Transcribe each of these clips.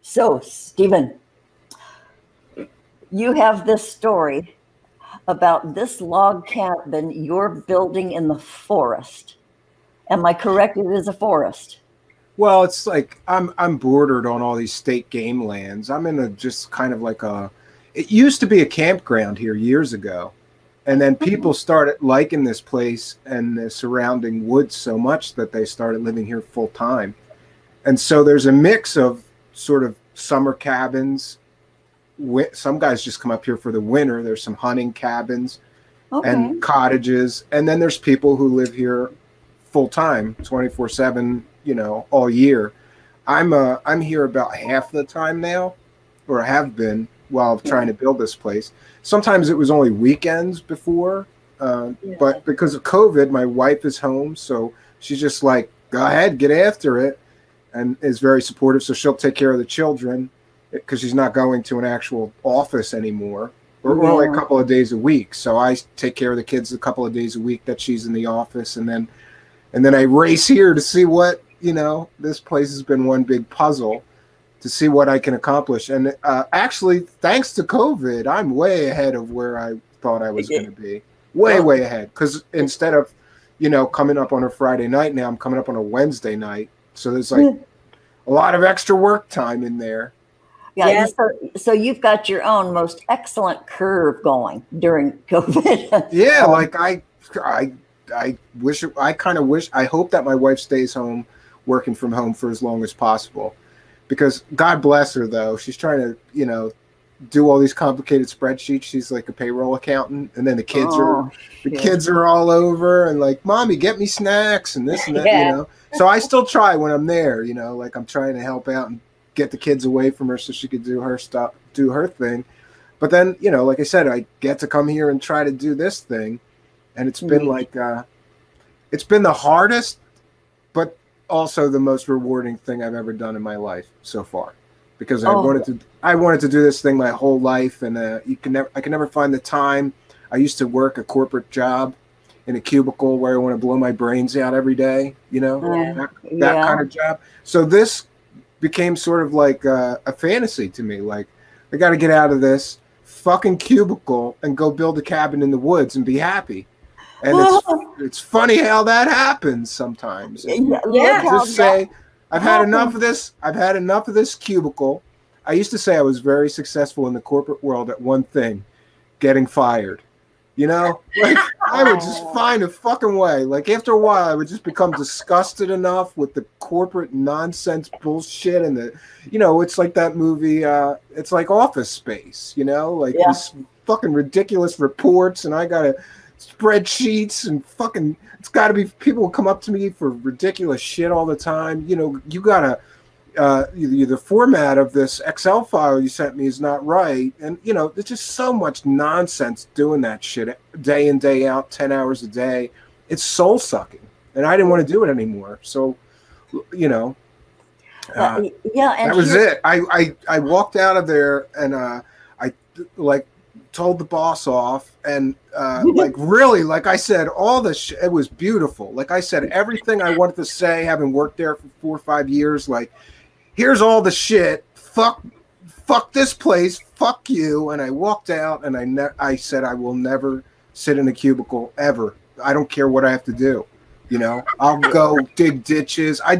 So, Stephen, you have this story about this log cabin you're building in the forest. Am I correct? It is a forest. Well, it's like I'm bordered on all these state game lands. I'm in a just kind of like a. It used to be a campground here years ago, and then people started liking this place and the surrounding woods so much that they started living here full time. And so there's a mix of sort of summer cabins. Some guys just come up here for the winter. There's some hunting cabins and cottages, and then there's people who live here full time, 24/7, all year. I'm here about half the time now, or have been while trying to build this place. Sometimes it was only weekends before, but because of COVID, my wife is home, so she's just like, go ahead, get after it, and is very supportive. So she'll take care of the children because she's not going to an actual office anymore, or only a couple of days a week. So I take care of the kids a couple of days a week that she's in the office, and then I race here to see what, this place has been one big puzzle to see what I can accomplish. And actually, thanks to COVID, I'm way ahead of where I thought I was going to be. Way ahead. Because instead of, coming up on a Friday night, now I'm coming up on a Wednesday night. So there's like a lot of extra work time in there. Yeah. So you've got your own most excellent curve going during COVID. Yeah. Like I hope that my wife stays home working from home for as long as possible, because God bless her, though. She's trying to, do all these complicated spreadsheets. She's like a payroll accountant, and then the kids are all over and like, Mommy, get me snacks and this and that, So I still try when I'm there, like I'm trying to help out and get the kids away from her so she could do her stuff, do her thing. But then, like I said, I get to come here and try to do this thing. And it's been like, it's been the hardest, but also the most rewarding thing I've ever done in my life so far, because I wanted to do this thing my whole life, and I can never find the time. I used to work a corporate job in a cubicle where I want to blow my brains out every day, that kind of job. So this became sort of like a fantasy to me. Like, I got to get out of this fucking cubicle and go build a cabin in the woods and be happy. And it's funny how that happens sometimes. Just say, I've had enough of this. I've had enough of this cubicle. I used to say I was very successful in the corporate world at one thing, getting fired. Like I would just find a fucking way. Like after a while, I would just become disgusted enough with the corporate nonsense bullshit and the, it's like that movie. It's like Office Space. Like these fucking ridiculous reports, and I gotta spreadsheets and fucking. It's got to be people will come up to me for ridiculous shit all the time. You gotta. The format of this Excel file you sent me is not right. And, there's just so much nonsense doing that shit day in, day out, 10 hours a day. It's soul sucking. And I didn't want to do it anymore. So, that was it. I walked out of there and I told the boss off, and really, like I said, all the shit, it was beautiful. Like I said, everything I wanted to say, having worked there for 4 or 5 years, like, here's all the shit. Fuck this place. Fuck you. And I walked out, and I said I will never sit in a cubicle ever. I don't care what I have to do. I'll go dig ditches. I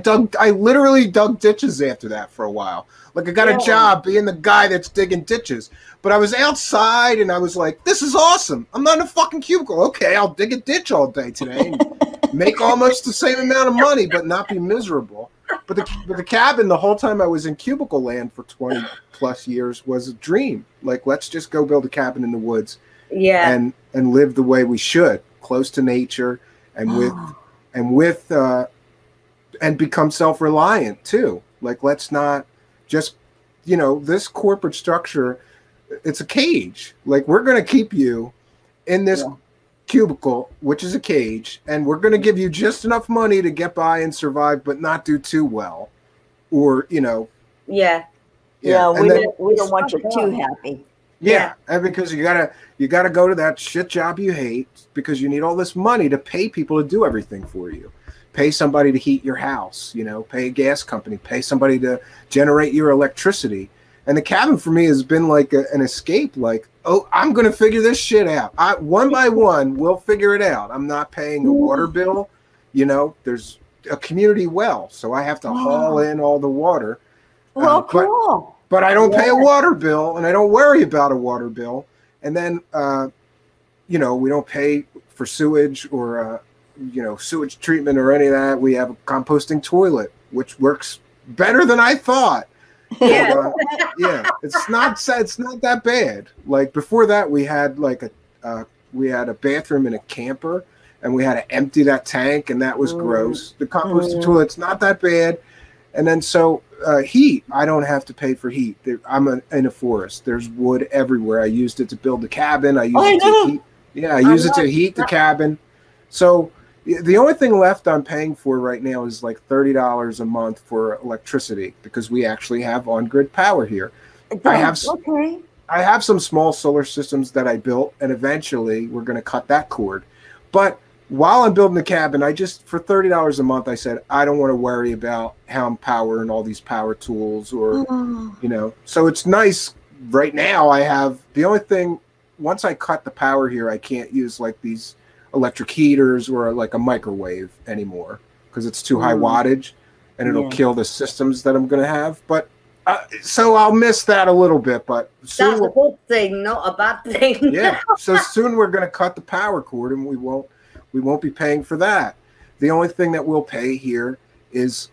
literally dug ditches after that for a while. Like I got a job being the guy that's digging ditches. But I was outside and I was like, this is awesome. I'm not in a fucking cubicle. Okay, I'll dig a ditch all day today and make almost the same amount of money, but not be miserable. But the cabin, the whole time I was in cubicle land for 20 plus years, was a dream. Like, let's just go build a cabin in the woods, and live the way we should, close to nature, and and become self-reliant too. Like, let's not just, this corporate structure, it's a cage. Like, we're going to keep you in this cubicle, which is a cage, and we're going to give you just enough money to get by and survive, but not do too well, or we don't want you too happy. And because you gotta go to that shit job you hate because you need all this money to pay people to do everything for you. pay somebody to heat your house, you know, pay a gas company, pay somebody to generate your electricity. And the cabin for me has been like an escape. Like, oh, I'm going to figure this shit out. One by one, we'll figure it out. I'm not paying a water bill. You know, there's a community well, so I have to haul in all the water. Well, cool. But I don't pay a water bill, and I don't worry about a water bill. And then, you know, we don't pay for sewage or, you know, sewage treatment or any of that. We have a composting toilet, which works better than I thought. Yeah. Yeah, it's not that bad. Like before that, we had like a bathroom in a camper, and we had to empty that tank, and that was gross. The composting toilet's not that bad. And then so heat, I don't have to pay for heat. I'm in a forest. There's wood everywhere. I used it to build the cabin. I use it to heat the cabin. So the only thing left I'm paying for right now is like $30 a month for electricity, because we actually have on-grid power here. I have some small solar systems that I built, and eventually we're going to cut that cord. But while I'm building the cabin, for $30 a month, I said, I don't want to worry about how I'm powering all these power tools or, you know. So it's nice. Right now I have the only thing, once I cut the power here, I can't use like these electric heaters or like a microwave anymore, because it's too high wattage and it'll kill the systems that I'm going to have. But so I'll miss that a little bit, but soon that's a good thing, not a bad thing. Yeah. So soon we're going to cut the power cord, and we won't be paying for that. The only thing that we'll pay here is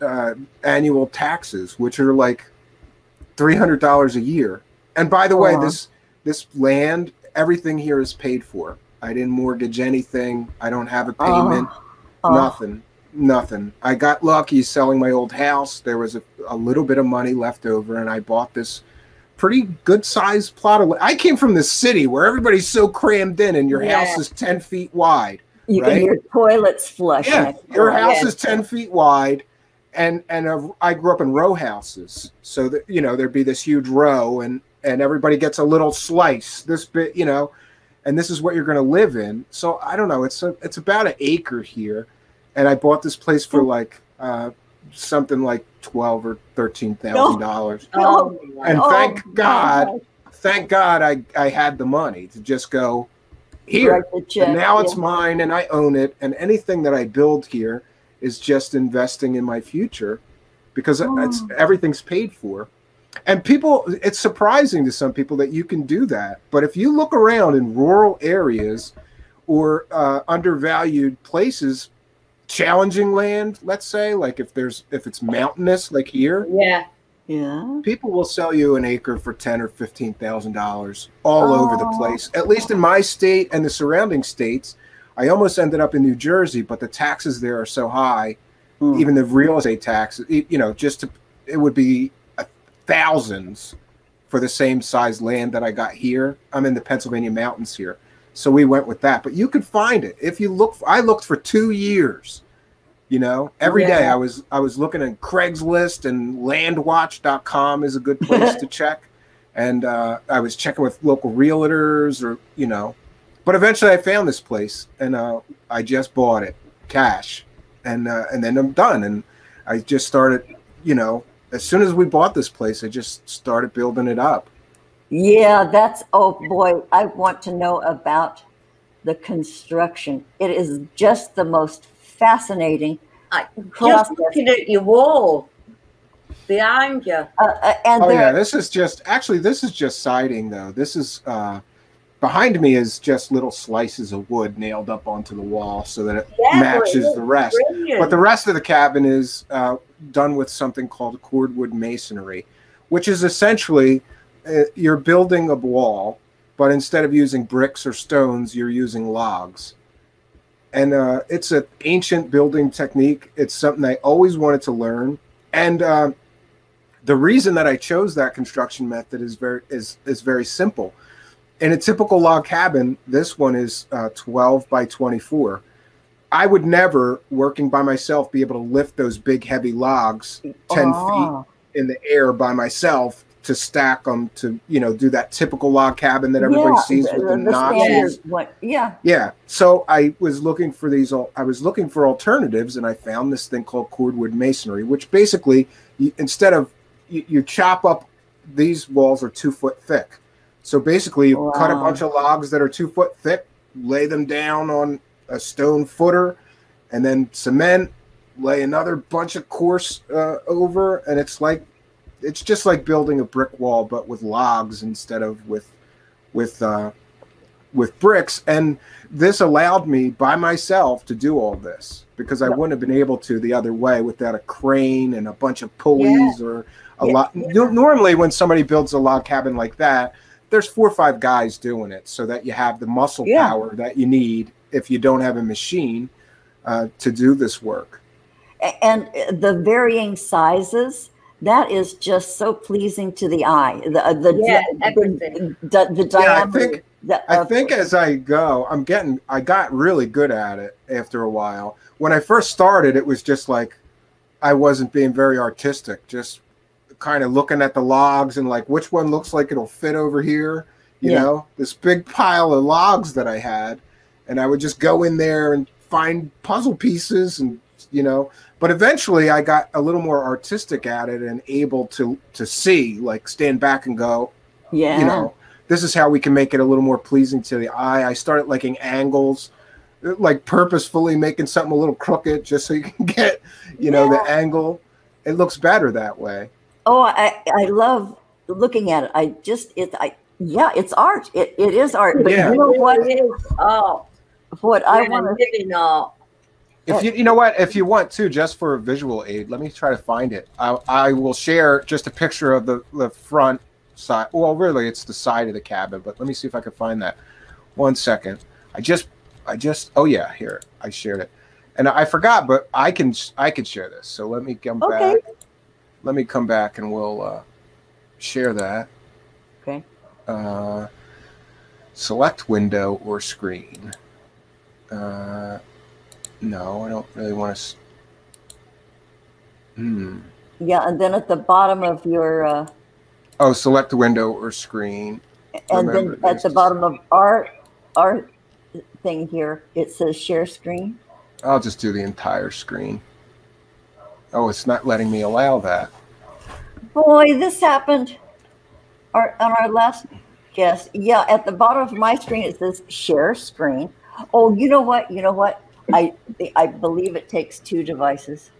annual taxes, which are like $300 a year. And by the way, this land, everything here is paid for. I didn't mortgage anything. I don't have a payment. Nothing. I got lucky selling my old house. There was a little bit of money left over, and I bought this pretty good sized plot of land. I came from the city where everybody's so crammed in, and your house is 10 feet wide. And your toilet's flush. Yeah, your house is 10 feet wide, and I grew up in row houses, so that, you know, there'd be this huge row, and everybody gets a little slice, this bit, you know, and this is what you're going to live in. So I don't know, it's about an acre here, and I bought this place for like something like $12,000 or $13,000. And thank God I had the money to just go here. And now it's mine, and I own it, and anything that I build here is just investing in my future, because everything's paid for. And people, it's surprising to some people that you can do that. But if you look around in rural areas or undervalued places, challenging land, let's say, like if it's mountainous, like here, people will sell you an acre for $10,000 or $15,000 all over the place. At least in my state and the surrounding states. I almost ended up in New Jersey, but the taxes there are so high, even the real estate taxes, you know, it would be thousands for the same size land that I got here. I'm in the Pennsylvania mountains here, so we went with that. But you could find it if you look. I looked for 2 years. You know, every day I was looking at Craigslist, and landwatch.com is a good place to check. And I was checking with local realtors, or, you know, but eventually I found this place, and I just bought it cash, and then I'm done. And I just started, you know, as soon as we bought this place, I just started building it up. Yeah, oh boy, I want to know about the construction. It is just the most fascinating just looking at your wall behind you. This is just siding, though. This is behind me is just little slices of wood nailed up onto the wall so that it matches the rest. Brilliant. But the rest of the cabin is done with something called cordwood masonry, which is essentially you're building a wall, but instead of using bricks or stones, you're using logs. And it's an ancient building technique. It's something I always wanted to learn. And the reason that I chose that construction method is very simple. In a typical log cabin, this one is 12 by 24. I would never, working by myself, be able to lift those big, heavy logs 10 feet in the air by myself to stack them to, you know, do that typical log cabin that everybody sees with the notches. Yeah. So I was looking for alternatives, and I found this thing called cordwood masonry, which basically, instead of you chop up, these walls are 2 foot thick. So basically, you cut a bunch of logs that are 2 foot thick, lay them down on a stone footer, and then cement, lay another bunch of course over, and it's just like building a brick wall, but with logs instead of with bricks. And this allowed me by myself to do all this, because I wouldn't have been able to the other way without a crane and a bunch of pulleys or a lot. Normally, when somebody builds a log cabin like that, there's 4 or 5 guys doing it, so that you have the muscle power that you need if you don't have a machine to do this work. And the varying sizes, that is just so pleasing to the eye. The diameter. I think as I go, I got really good at it after a while. When I first started, it was just like I wasn't being very artistic, just kind of looking at the logs and like, which one looks like it'll fit over here, you know, this big pile of logs that I had, and I would just go in there and find puzzle pieces, and you know, but eventually I got a little more artistic at it and able to see, like, stand back and go, you know, this is how we can make it a little more pleasing to the eye. I started liking angles, like purposefully making something a little crooked just so you can get, you know, the angle. It looks better that way. Oh, I love looking at it. It's art. It is art. But you know what? It is art. What I want to If you know what, if you want to, just for a visual aid, let me try to find it. I will share just a picture of the front side. Well, really, it's the side of the cabin, but let me see if I can find that. 1 second. I just. Oh yeah, here I shared it, and I forgot, but I can share this. So let me come back. Let me come back, and we'll share that. Okay. Select window or screen. No, I don't really want to. Yeah, and then at the bottom of your. Select the window or screen. And then at the bottom of our thing here, it says share screen. I'll just do the entire screen. Oh, it's not letting me allow that. Boy, this happened on our last guest. Yeah, at the bottom of my screen, it says share screen. Oh, you know what? I believe it takes 2 devices.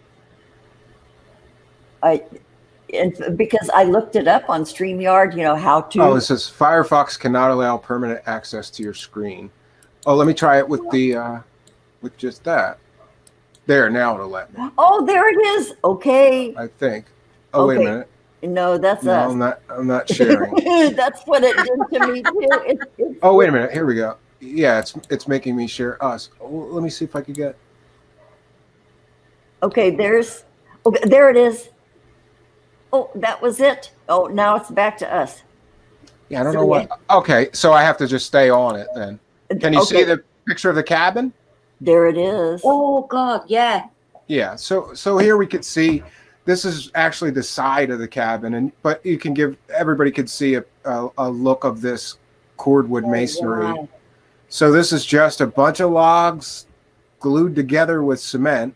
Because I looked it up on StreamYard, you know, how to. Oh, it says Firefox cannot allow permanent access to your screen. Oh, let me try it with with just that. There, now it'll let me. Oh, there it is. Okay. I think. Oh, wait a minute. No, that's us. I'm not sharing. That's what it did to me too. Oh, wait a minute. Here we go. Yeah, it's making me share us. Oh, let me see if I can get. Okay, there it is. Oh, that was it. Oh, now it's back to us. Yeah, I don't know what. Okay, so I have to just stay on it then. Can you see the picture of the cabin? There it is. Oh God, yeah. Yeah. So here we could see. This is actually the side of the cabin, but everybody could see a look of this cordwood masonry. Wow. So this is just a bunch of logs glued together with cement.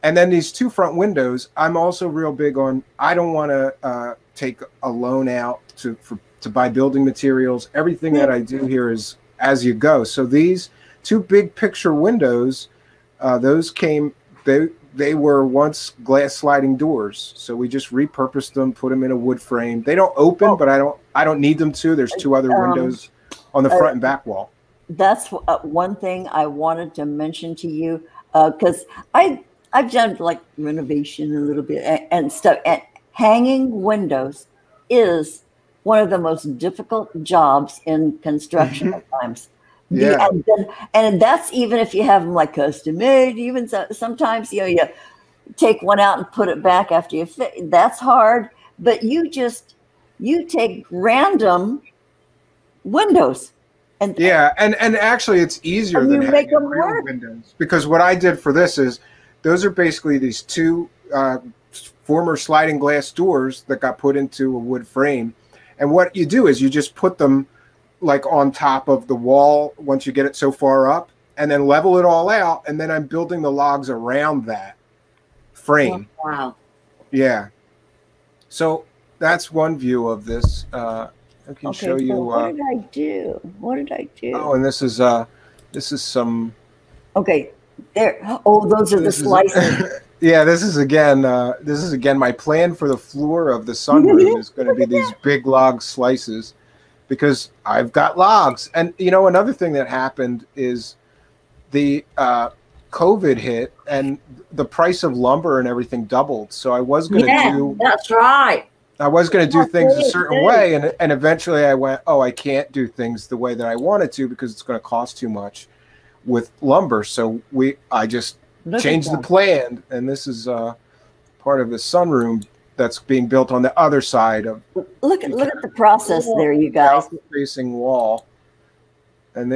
And then these 2 front windows, I'm also real big on, I don't want to take a loan out to buy building materials. Everything that I do here is as you go. So these 2 big picture windows, they were once glass sliding doors. So we just repurposed them, put them in a wood frame. They don't open, but I don't need them to. There's 2 other windows on the front and back wall. That's one thing I wanted to mention to you, because I've done like renovation a little bit and stuff. And hanging windows is one of the most difficult jobs in construction at times. Yeah. And that's even if you have them like custom made. Even sometimes you take one out and put it back after you fit. That's hard. But you take random windows. And actually it's easier than having real windows, because what I did for this is those are basically these 2 former sliding glass doors that got put into a wood frame. And what you do is you just put them like on top of the wall once you get it so far up, and then level it all out. And then I'm building the logs around that frame. Wow. Yeah. So that's one view of this. I can show you. What did I do? What did I do? Oh, and this is some. Okay, there. Oh, those are the slices. Yeah, this is again my plan for the floor of the sunroom is going to be these big log slices, because I've got logs. And you know, another thing that happened is the COVID hit and the price of lumber and everything doubled. So I was going to do. That's right. I was going to do things a certain way, and eventually I went, oh, I can't do things the way that I wanted to because it's going to cost too much with lumber. So I just changed the plan, and this is part of the sunroom that's being built on the other side of. Look at the process there, you guys. Facing wall, and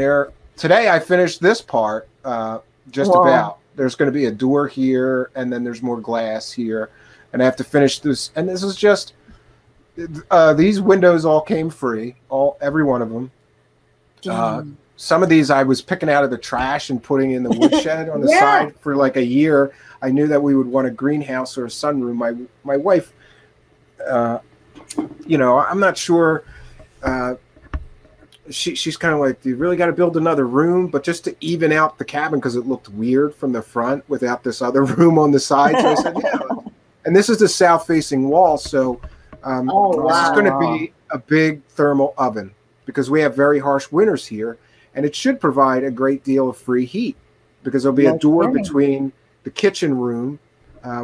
today I finished this part just about. There's going to be a door here, and then there's more glass here, and I have to finish this. And this is just. These windows all came free, every one of them. Some of these I was picking out of the trash and putting in the woodshed on the side for like a year. I knew that we would want a greenhouse or a sunroom. My wife, you know, I'm not sure. She's kind of like, do you really got to build another room? But just to even out the cabin, because it looked weird from the front without this other room on the side. So I said, yeah. And this is the south-facing wall, so. This is going to be a big thermal oven because we have very harsh winters here, and it should provide a great deal of free heat because there'll be a door between the kitchen room,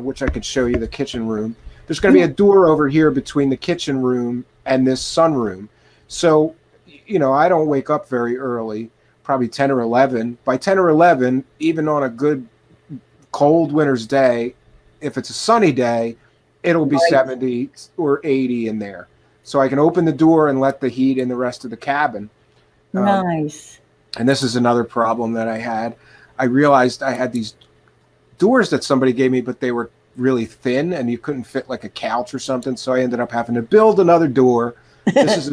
which I could show you the kitchen room. There's going to be a door over here between the kitchen room and this sunroom. So, you know, I don't wake up very early, probably 10 or 11. By 10 or 11, even on a good cold winter's day, if it's a sunny day, it'll be 70 or 80 in there. So I can open the door and let the heat in the rest of the cabin. Nice. And this is another problem that I had. I realized I had these doors that somebody gave me, but they were really thin and you couldn't fit like a couch or something. So I ended up having to build another door. This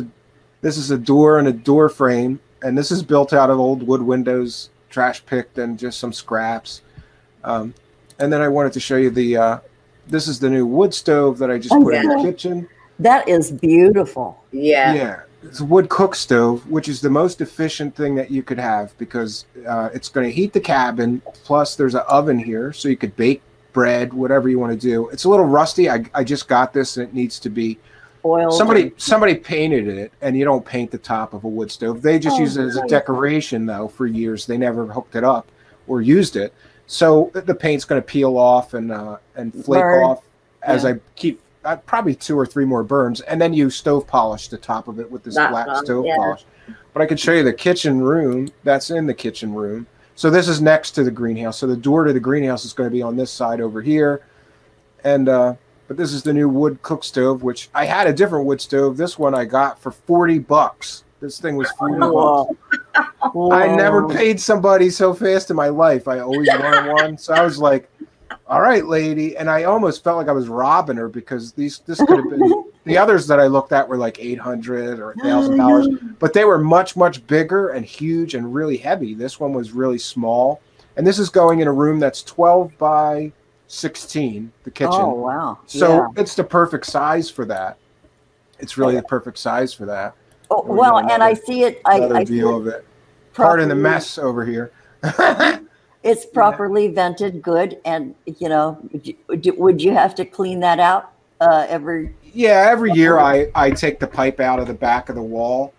is a door and a door frame. And this is built out of old wood windows, trash picked, and just some scraps. And then I wanted to show you this is the new wood stove that I just put in the kitchen. That is beautiful. Yeah. Yeah. It's a wood cook stove, which is the most efficient thing that you could have because it's going to heat the cabin. Plus, there's an oven here, so you could bake bread, whatever you want to do. It's a little rusty. I just got this, and it needs to be oiled. Somebody painted it, and you don't paint the top of a wood stove. They just use it as a decoration, though, for years. They never hooked it up or used it. So the paint's going to peel off and flake off as I keep probably 2 or 3 more burns, and then you stove polish the top of it with this black stove polish. But I can show you the kitchen room. That's in the kitchen room. So this is next to the greenhouse. So the door to the greenhouse is going to be on this side over here, and but this is the new wood cook stove, which I had a different wood stove. This one I got for $40. This thing was $40. I never paid somebody so fast in my life. I always wanted one. So I was like, all right, lady. And I almost felt like I was robbing her because this could have been the others that I looked at were like $800 or $1,000, but they were much, much bigger and huge and really heavy. This one was really small. And this is going in a room that's 12 by 16, the kitchen. Oh, wow. So it's the perfect size for that. It's really the perfect size for that. Oh, well, and I see it. I view of it. Pardon the mess over here. It's properly vented, good, and you know, would you have to clean that out every? Yeah, every year I take the pipe out of the back of the wall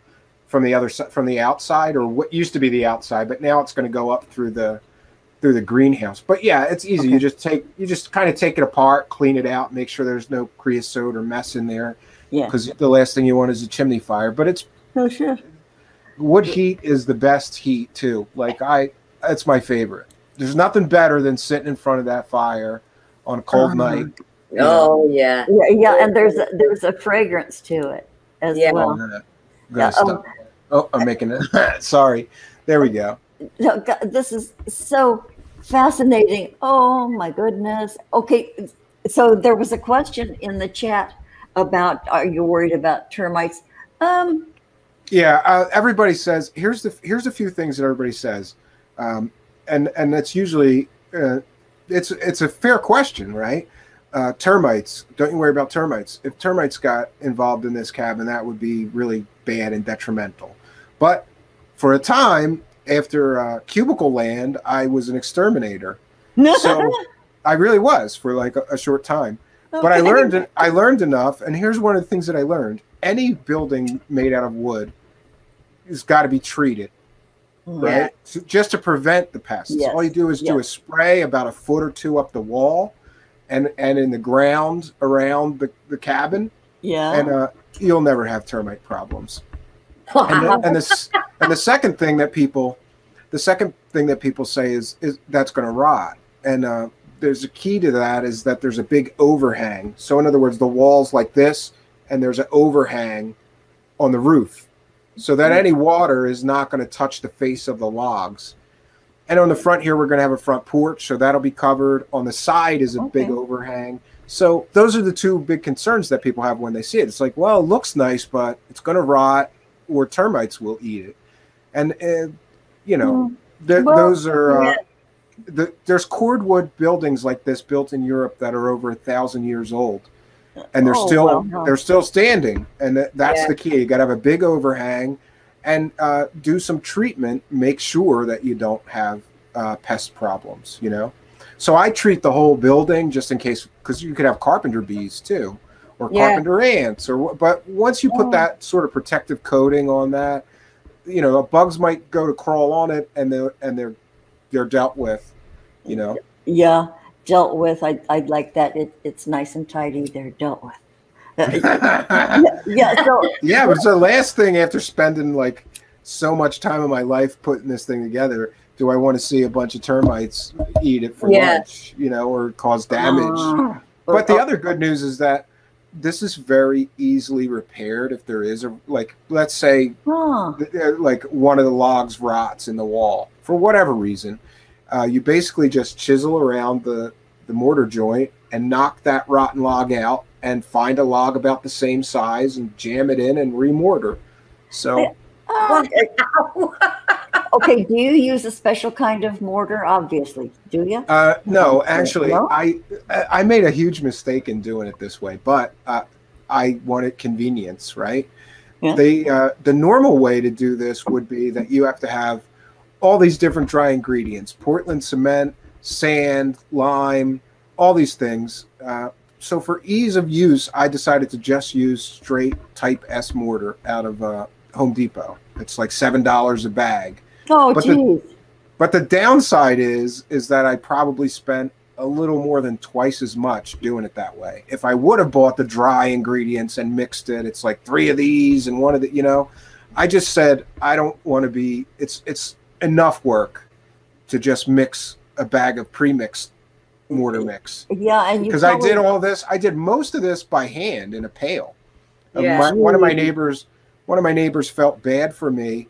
from the other side, from the outside, or what used to be the outside, but now it's going to go up through the greenhouse. But yeah, it's easy. You just kind of take it apart, clean it out, make sure there's no creosote or mess in there. Yeah, because the last thing you want is a chimney fire. But it's wood heat is the best heat too. Like it's my favorite. There's nothing better than sitting in front of that fire on a cold night. Oh yeah, and there's a fragrance to it as well. I'm gonna stop. I'm making it. Sorry. There we go. This is so fascinating. Oh my goodness. Okay, So there was a question in the chat about, are you worried about termites? Yeah, everybody says here's a few things that everybody says, and that's usually it's a fair question, right? Termites. Don't you worry about termites. If termites got involved in this cabin, that would be really bad and detrimental. But for a time after Cubicle Land, I was an exterminator. So I really was for like a short time. Okay. But I learned enough, and here's one of the things that I learned. Any building made out of wood has got to be treated, right? Yeah. So just to prevent the pests. Yes. All you do is do a spray about a foot or two up the wall and in the ground around the cabin. Yeah. And you'll never have termite problems. And the second thing that people say is that's going to rot. And there's a key to that is that there's a big overhang. So in other words, the wall's like this, and there's an overhang on the roof, so that any water is not going to touch the face of the logs. And on the front here, we're going to have a front porch, so that'll be covered. On the side is a big overhang. So those are the two big concerns that people have when they see it. It's like, well, it looks nice, but it's going to rot, or termites will eat it. And those are. There's cordwood buildings like this built in Europe that are over 1,000 years old, and they're still standing. And that's the key. You got to have a big overhang, and do some treatment. Make sure that you don't have pest problems. So I treat the whole building just in case, because you could have carpenter bees too, or carpenter ants. But once you put that sort of protective coating on that, bugs might go to crawl on it, and they're dealt with. Yeah, dealt with. I like that. It's nice and tidy. They're dealt with. Yeah. So yeah, but it's the last thing after spending like so much time of my life putting this thing together. Do I want to see a bunch of termites eat it for lunch, or cause damage? But the other good news is that this is very easily repaired. If there is let's say like one of the logs rots in the wall for whatever reason. You basically just chisel around the mortar joint and knock that rotten log out and find a log about the same size and jam it in and remortar. So, okay, do you use a special kind of mortar? Obviously, do you? No, actually, No? I made a huge mistake in doing it this way, but I wanted convenience, right? Yeah. The normal way to do this would be that you have to have all these different dry ingredients: Portland cement, sand, lime, all these things. So for ease of use, I decided to just use straight type S mortar out of Home Depot. It's like $7 a bag. Oh, geez. But the downside is that I probably spent a little more than twice as much doing it that way. If I would have bought the dry ingredients and mixed it, it's like 3 of these and 1 of the, I just said, I don't want to be, it's enough work to just mix a bag of pre-mixed mortar mix. Yeah, and because I did all this. I did most of this by hand in a pail. Yeah. One of my neighbors felt bad for me.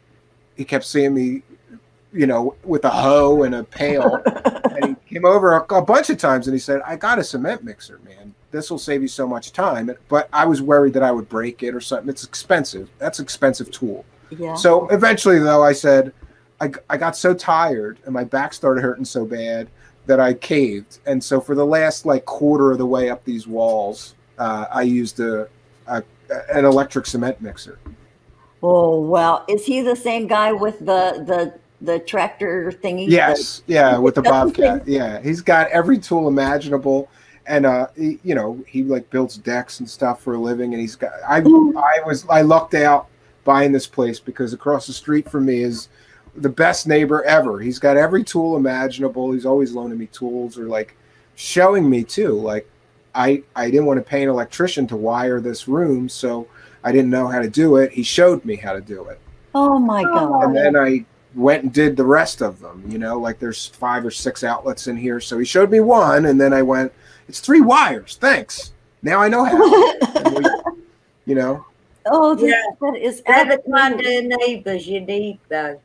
He kept seeing me, with a hoe and a pail. And he came over a bunch of times and he said, "I got a cement mixer, man. This will save you so much time." But I was worried that I would break it or something. It's expensive. That's an expensive tool. Yeah. So eventually, though, I said, I got so tired and my back started hurting so bad that I caved. And so for the last quarter of the way up these walls, I used an electric cement mixer. Oh, wow. Is he the same guy with the tractor thingy? Yes. With the Bobcat. Yeah. He's got every tool imaginable. And, he builds decks and stuff for a living. And he's got, I lucked out buying this place because across the street from me is the best neighbor ever. He's got every tool imaginable. He's always loaning me tools or showing me too. I didn't want to pay an electrician to wire this room, so I didn't know how to do it. He showed me how to do it. Oh my God. And then I went and did the rest of them, there's 5 or 6 outlets in here. So he showed me one and then I went, it's 3 wires. Thanks. Now I know how. Oh, that is. They're the kind of neighbors you need, though.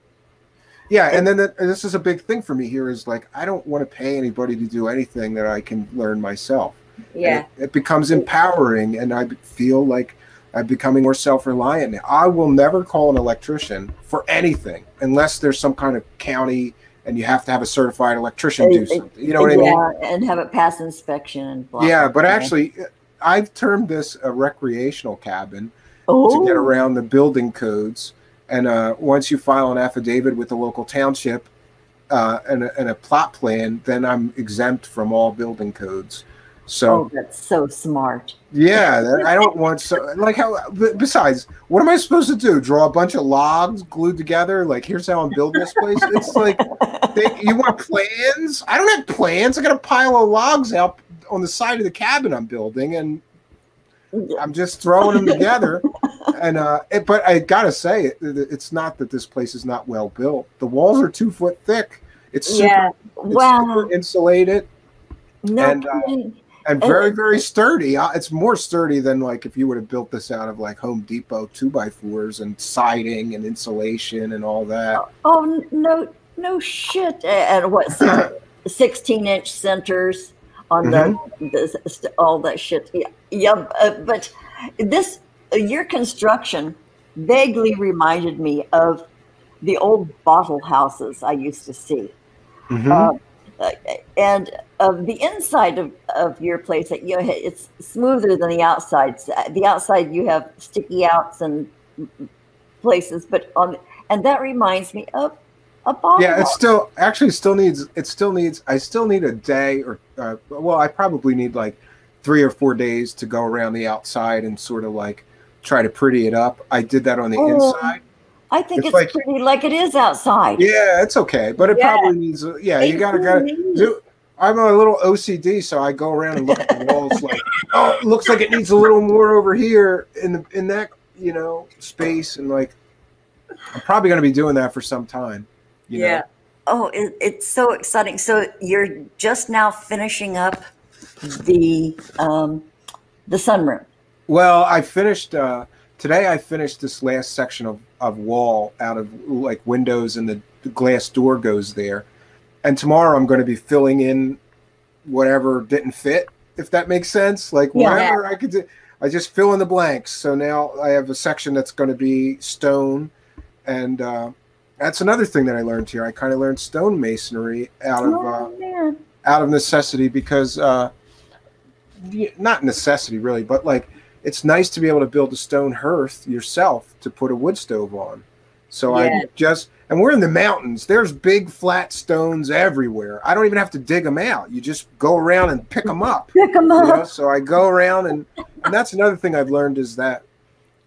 Yeah, and then this is a big thing for me here is I don't want to pay anybody to do anything that I can learn myself. Yeah. It becomes empowering, and I feel like I'm becoming more self-reliant now. I will never call an electrician for anything unless there's some kind of county and you have to have a certified electrician do something. You know what I mean? Yeah, and have it pass inspection and blah. Yeah, blah, but blah. actually, I've termed this a recreational cabin Oh. to get around the building codes. And once you file an affidavit with the local township and a plot plan, then I'm exempt from all building codes. So, Oh, that's so smart. yeah, I don't want like how. Besides, what am I supposed to do? Draw a bunch of logs glued together? Like, here's how I'm building this place. It's like, you want plans? I don't have plans. I got a pile of logs out on the side of the cabin I'm building, and I'm just throwing them together. And but I gotta say, it's not that this place is not well built. The walls are 2 foot thick. It's super, super insulated. No kidding. And very, very sturdy. It's more sturdy than like if you would have built this out of like Home Depot 2x4s and siding and insulation and all that. Oh no shit! And what 16-inch centers on the all that shit. Yeah. But your construction vaguely reminded me of the old bottle houses I used to see. And the inside of your place, it's smoother than the outside. The outside you have sticky outs and places, but and that reminds me of a bottle. Yeah, it still needs. I still need a day or well, I probably need like 3 or 4 days to go around the outside and sort of like try to pretty it up. I did that on the inside. I think it's like, pretty like it is outside. Yeah, it's okay, but it probably needs. Yeah, you gotta do. I'm a little OCD, so I go around and look at the walls like, oh, it looks like it needs a little more over here in that space, and like, I'm probably gonna be doing that for some time. You know? Oh, it's so exciting. So you're just now finishing up the sunroom. Well, I finished. Today I finished this last section of wall out of like windows, and the glass door goes there. And tomorrow I'm going to be filling in whatever didn't fit, if that makes sense. Like whatever I could do, I just fill in the blanks. So now I have a section that's going to be stone. And that's another thing that I learned here. I kind of learned stone masonry out of necessity because not necessity really, but like, it's nice to be able to build a stone hearth yourself to put a wood stove on. So and we're in the mountains. There's big flat stones everywhere. I don't even have to dig them out. You just go around and pick them up. So I go around and that's another thing I've learned is that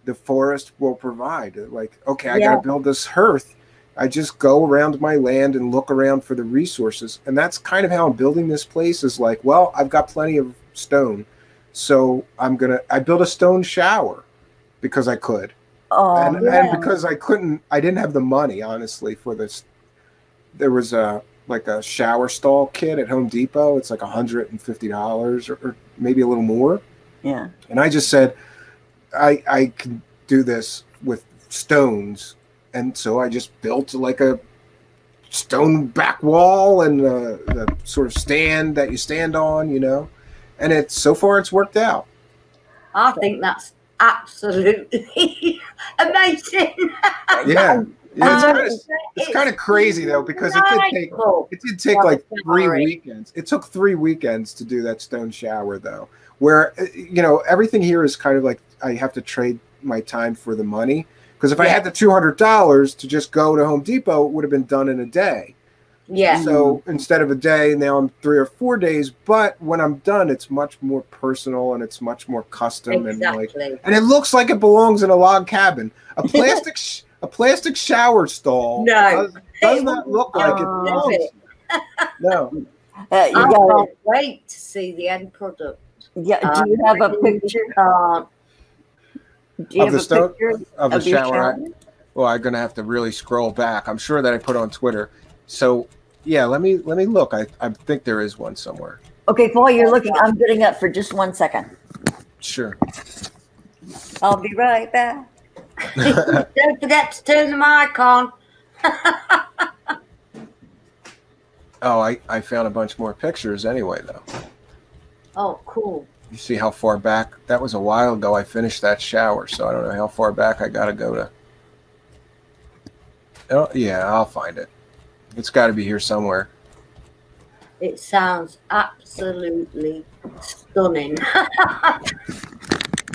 the forest will provide. Like, okay, I got to build this hearth. I just go around my land and look around for the resources. And that's kind of how I'm building this place is like, well, I've got plenty of stone. So I built a stone shower because I could. And because I didn't have the money, honestly, for this. There was a shower stall kit at Home Depot. It's like $150 or maybe a little more. Yeah. And I just said, I can do this with stones. And so I just built like a stone back wall and the sort of stand that you stand on, and so far it's worked out. I think that's absolutely amazing. It's kind of crazy though, because it did take like 3 weekends. It took 3 weekends to do that stone shower though, where everything here is kind of like I have to trade my time for the money, because if I had the $200 to just go to Home Depot, it would have been done in a day. Yeah. So instead of a day, now I'm 3 or 4 days. But when I'm done, it's much more personal and it's much more custom and it looks like it belongs in a log cabin. A plastic shower stall does not look like it belongs. No. I can't wait to see the end product. Yeah. Do you have a picture? Do you have a picture of the shower? Well, I'm gonna have to really scroll back. I'm sure that I put on Twitter. So. Yeah, let me look. I think there is one somewhere. Okay, while you're looking, I'm getting up for just 1 second. Sure. I'll be right back. Don't forget to turn the mic on. Oh, I found a bunch more pictures anyway, though. Oh, cool. You see how far back? That was a while ago I finished that shower, so I don't know how far back I got to go to. Oh, yeah, I'll find it. It's got to be here somewhere. It sounds absolutely stunning.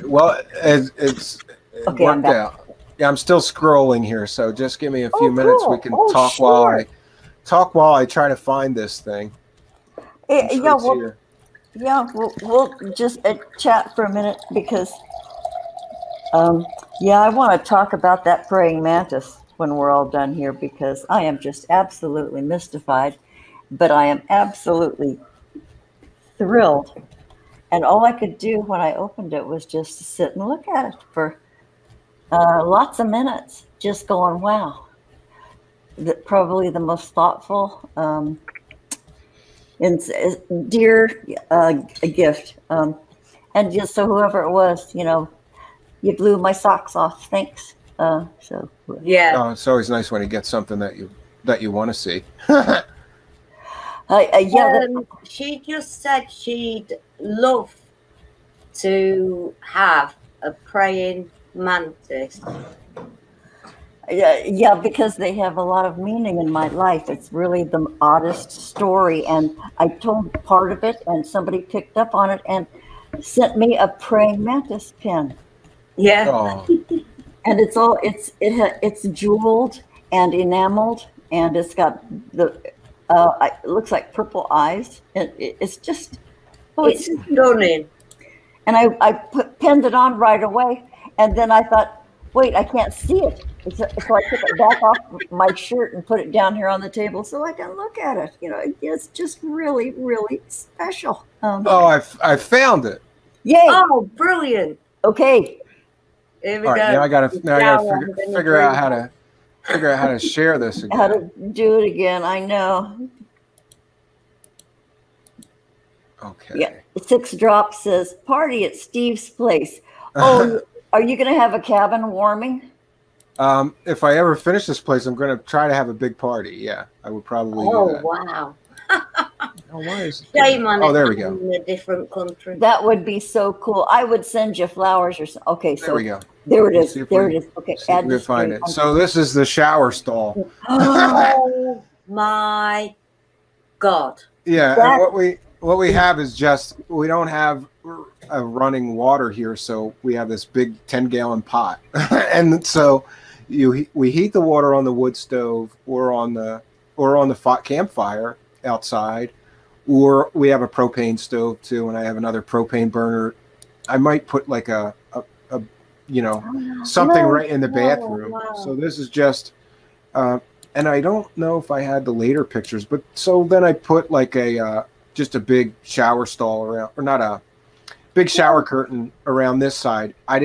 Well, it Okay, worked out. Yeah, I'm still scrolling here, so just give me a few Oh, minutes. We cool. can Oh, talk sure. while I try to find this thing. I'm sure Yeah, it's well, here. yeah, we'll just chat for a minute because, yeah, I want to talk about that praying mantis when we're all done here because I am just absolutely mystified, but I am absolutely thrilled. And all I could do when I opened it was just to sit and look at it for lots of minutes, just going, wow. Probably the most thoughtful and dear gift. And just so whoever it was, you blew my socks off. Thanks. So Yeah. Oh, it's always nice when you get something that you want to see. yeah, She just said she'd love to have a praying mantis. yeah, because they have a lot of meaning in my life. It's really the oddest story, and I told part of it, and somebody picked up on it and sent me a praying mantis pin. Yeah. Oh, And it's jeweled and enameled, and it's got it looks like purple eyes. It's just It's stunning. and I pinned it on right away, and then I thought, wait, I can't see it. So I took it back off my shirt and put it down here on the table so I can look at it. It's just really, really special. I found it. Yay! Oh, brilliant! Okay. Here we All right, go. now I gotta figure out how to share this again. How to do it again? I know. Okay. Yeah. 6 Drop says party at Steve's place. Oh, are you going to have a cabin warming? If I ever finish this place, I'm going to try to have a big party. Yeah, I would probably do that. Wow. Oh, why is it? Shame on Oh, there we go. in a different country. That would be so cool. I would send you flowers or something. Okay, so There we go. there it is. See if There we- it is. Okay, See if we can find it. So this is the shower stall. Oh my God. Yeah, That- and what we have is just we don't have a running water here, so we have this big 10-gallon pot, and so we heat the water on the wood stove or on the campfire outside, or we have a propane stove too, and I have another propane burner. I might put like a something right in the bathroom. Wow. So this is just. And I don't know if I had the later pictures, but so then I put like just a big shower stall around, or not a big shower curtain around this side. I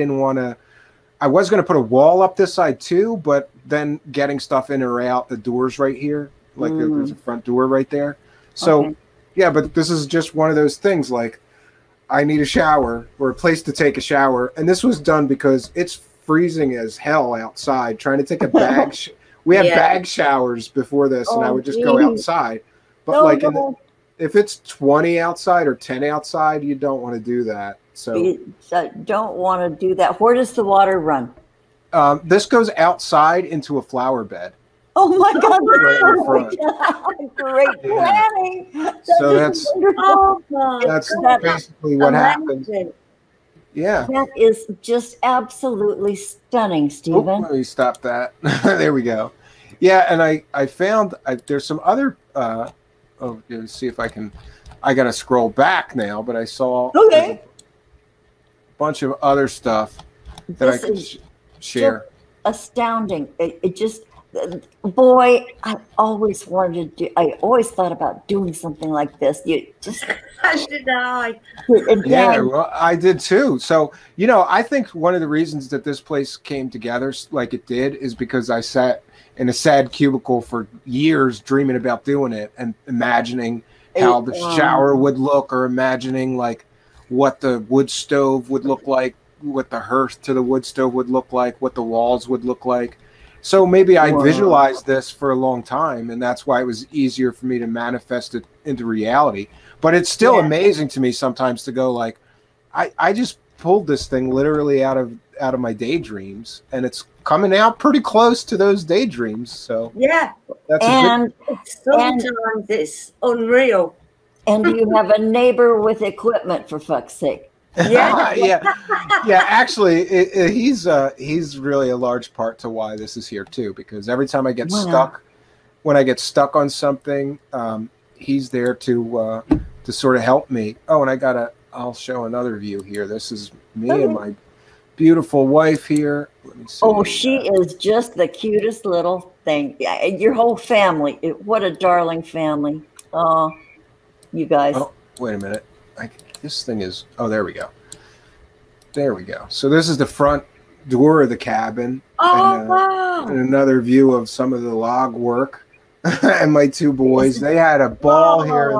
was going to put a wall up this side too, but then getting stuff in or out, the door's right here. Like there's a front door right there. So yeah, but this is just one of those things like I need a shower or a place to take a shower. And this was done because it's freezing as hell outside trying to take a bag. We had bag showers before this, and I would just go outside. But if it's 20 outside or 10 outside, you don't want to do that. So you don't want to do that. Where does the water run? this goes outside into a flower bed. Oh my God! Right in front. Great planning. So that's basically what happens. Yeah. That is just absolutely stunning, Oh, Stephen. let me stop that. There we go. Yeah, and I found there's some other. Let's see if I can. I got to scroll back now, but I saw a bunch of other stuff that This I could share. Astounding. It just, boy, I always thought about doing something like this. You just. Did I? Yeah, well, I did too. So, I think one of the reasons that this place came together like it did is because I sat in a sad cubicle for years dreaming about doing it and imagining how the shower would look, or imagining like what the wood stove would look like, what the hearth to the wood stove would look like, what the walls would look like. So maybe I visualized this for a long time, and that's why it was easier for me to manifest it into reality. But it's still amazing to me sometimes to go like, I just pulled this thing literally out of my daydreams, and it's coming out pretty close to those daydreams. So Yeah. that's Sometimes it's unreal. And you have a neighbor with equipment, for fuck's sake. Yeah. yeah. Actually, he's really a large part to why this is here too. Because every time I get stuck, when I get stuck on something, he's there to sort of help me. Oh, and I'll show another view here. This is me and my beautiful wife here. Let me see. Oh, she is just the cutest little thing. Your whole family. What a darling family. Oh, you guys. Oh, wait a minute. This thing is. Oh, there we go. There we go. So this is the front door of the cabin. Oh, wow. And another view of some of the log work. And my two boys. They had a ball here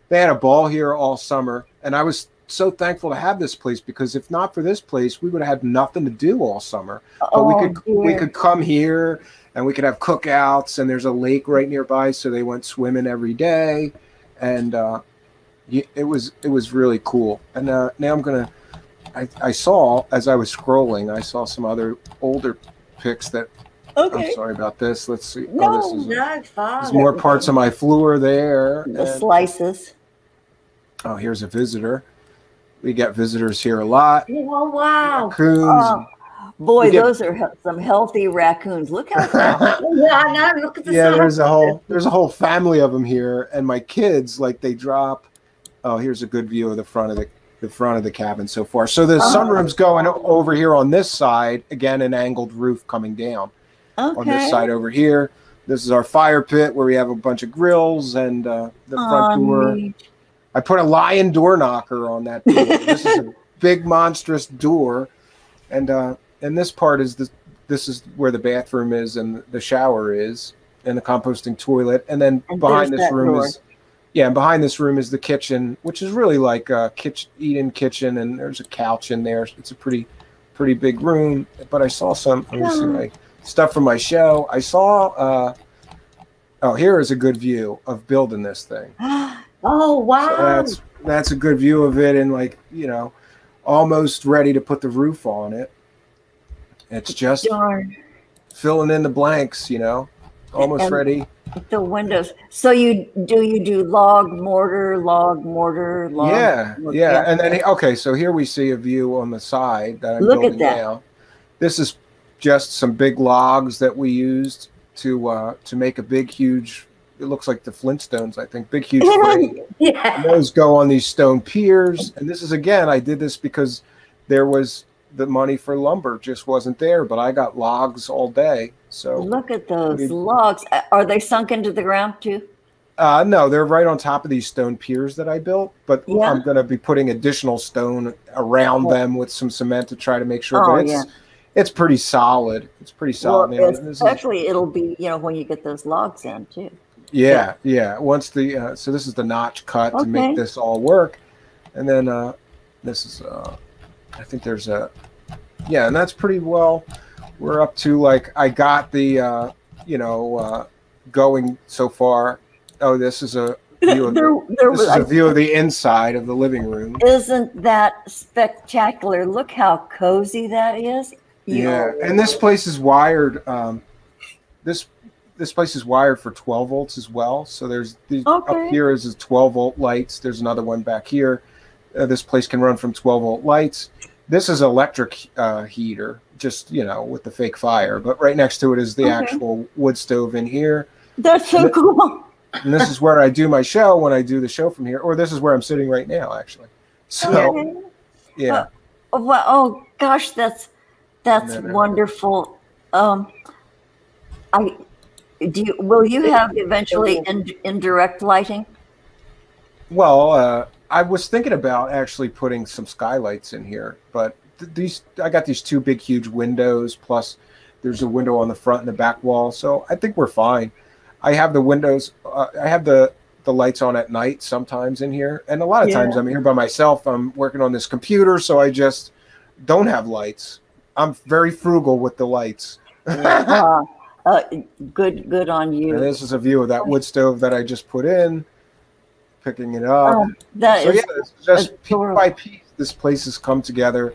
They had a ball here all summer, and I was so thankful to have this place, because if not for this place, we would have had nothing to do all summer. But we could come here, and we could have cookouts, and there's a lake right nearby, so they went swimming every day, and it was really cool. And now I saw, as I was scrolling, I saw some other older pics that. Okay. I'm sorry about this. Let's see. No, there's more parts of my floor there. The slices. Oh, here's a visitor. We get visitors here a lot. Oh, wow. Raccoons. Oh, boy, those are some healthy raccoons. Look how yeah, I know. Look at the there's a whole family of them here, and my kids, like, they drop. Oh, here's a good view of the front of the cabin so far. So the sunroom's going over here on this side. Again, an angled roof coming down. Okay. On this side over here. This is our fire pit where we have a bunch of grills, and the front door. Neat. I put a lion door knocker on that door. This is a big monstrous door, and this part is this is where the bathroom is and the shower is, and the composting toilet, and then behind this room is behind this room is the kitchen, which is really like a eat-in kitchen, and there's a couch in there. It's a pretty big room. But I saw some. Let me see my stuff from my show. I saw. Here is a good view of building this thing. Oh, wow. So that's a good view of it, and almost ready to put the roof on it. It's just filling in the blanks, almost ready. The windows. So you do log mortar. Yeah. And then so here we see a view on the side that I'm building now. This is just some big logs that we used to make a big, huge. It looks like the Flintstones, I think. Big, huge frame. And those go on these stone piers. And this is, again, I did this because there was the money for lumber just wasn't there, but I got logs all day. So look at those logs. Are they sunk into the ground too? No, they're right on top of these stone piers that I built, but I'm going to be putting additional stone around them with some cement to try to make sure it's pretty solid. It's pretty solid. Well, especially it'll be, when you get those logs in too. Yeah. Once so this is the notch cut to make this all work, and then this is I think there's and that's pretty well. We're up to I got the going so far. Oh, this is a view of a view of the inside of the living room. Isn't that spectacular? Look how cozy that is. And this place is wired. This place is wired for 12 volts as well. So there's up here is 12-volt lights. There's another one back here. This place can run from 12-volt lights. This is electric heater, just with the fake fire. But right next to it is the actual wood stove in here. That's so cool. And this is where I do my show when I do the show from here. Or this is where I'm sitting right now, actually. So oh gosh, that's wonderful. Will you have eventually indirect lighting? Well, I was thinking about actually putting some skylights in here, but I got these two big, huge windows. Plus, there's a window on the front and the back wall, so I think we're fine. I have the windows. I have the lights on at night sometimes in here, and a lot of times I'm here by myself. I'm working on this computer, so I just don't have lights. I'm very frugal with the lights. Good on you. And this is a view of that wood stove that I just put in. picking it up. That so is yeah, it's just adorable. piece by piece, this place has come together.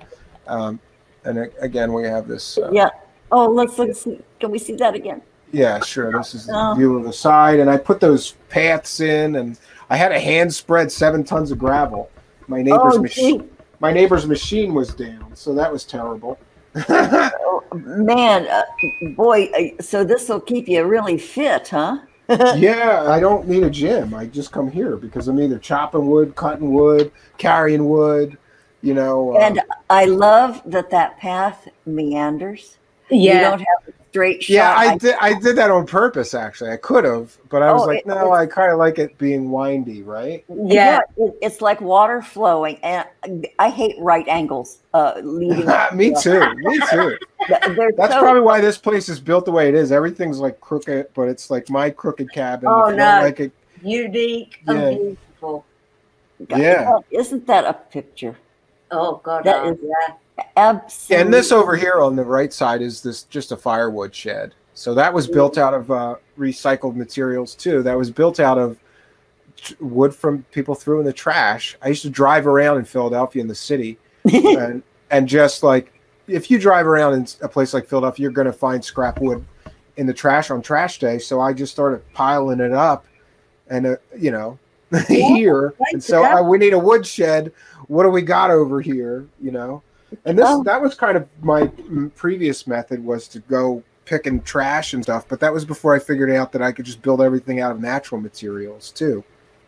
Again, we have this. Yeah. Oh, let's see. Can we see that again? Yeah, sure. This is the Oh. view of the side, and I put those paths in, and I had a hand spread 7 tons of gravel. My neighbor's my neighbor's machine was down, so that was terrible. Oh, man, boy, so this will keep you really fit, huh? Yeah, I don't need a gym. I just come here because I'm either chopping wood, cutting wood, carrying wood, you know. And I love that path meanders. Yeah. You don't have a straight shot. Yeah, I did that on purpose, actually. I could have, but I was like, no, I kind of like it being windy, right? Yeah. It's like water flowing, and I hate right angles leading. Me too. Me too. That's probably why this place is built the way it is. Everything's like crooked, but it's like my crooked cabin. Oh, no. Like it, unique and beautiful. Yeah. Isn't that a picture? Oh, God. That is absolutely. And this over here on the right side is just a firewood shed. So that was built out of recycled materials too. That was built out of wood from people threw in the trash. I used to drive around in Philadelphia in the city, and just like, if you drive around in a place like Philadelphia, you're going to find scrap wood in the trash on trash day. So I just started piling it up, and here. And so we need a wood shed. What do we got over here? You know, and that was kind of my previous method, was to go picking trash and stuff. But that was before I figured out that I could just build everything out of natural materials too.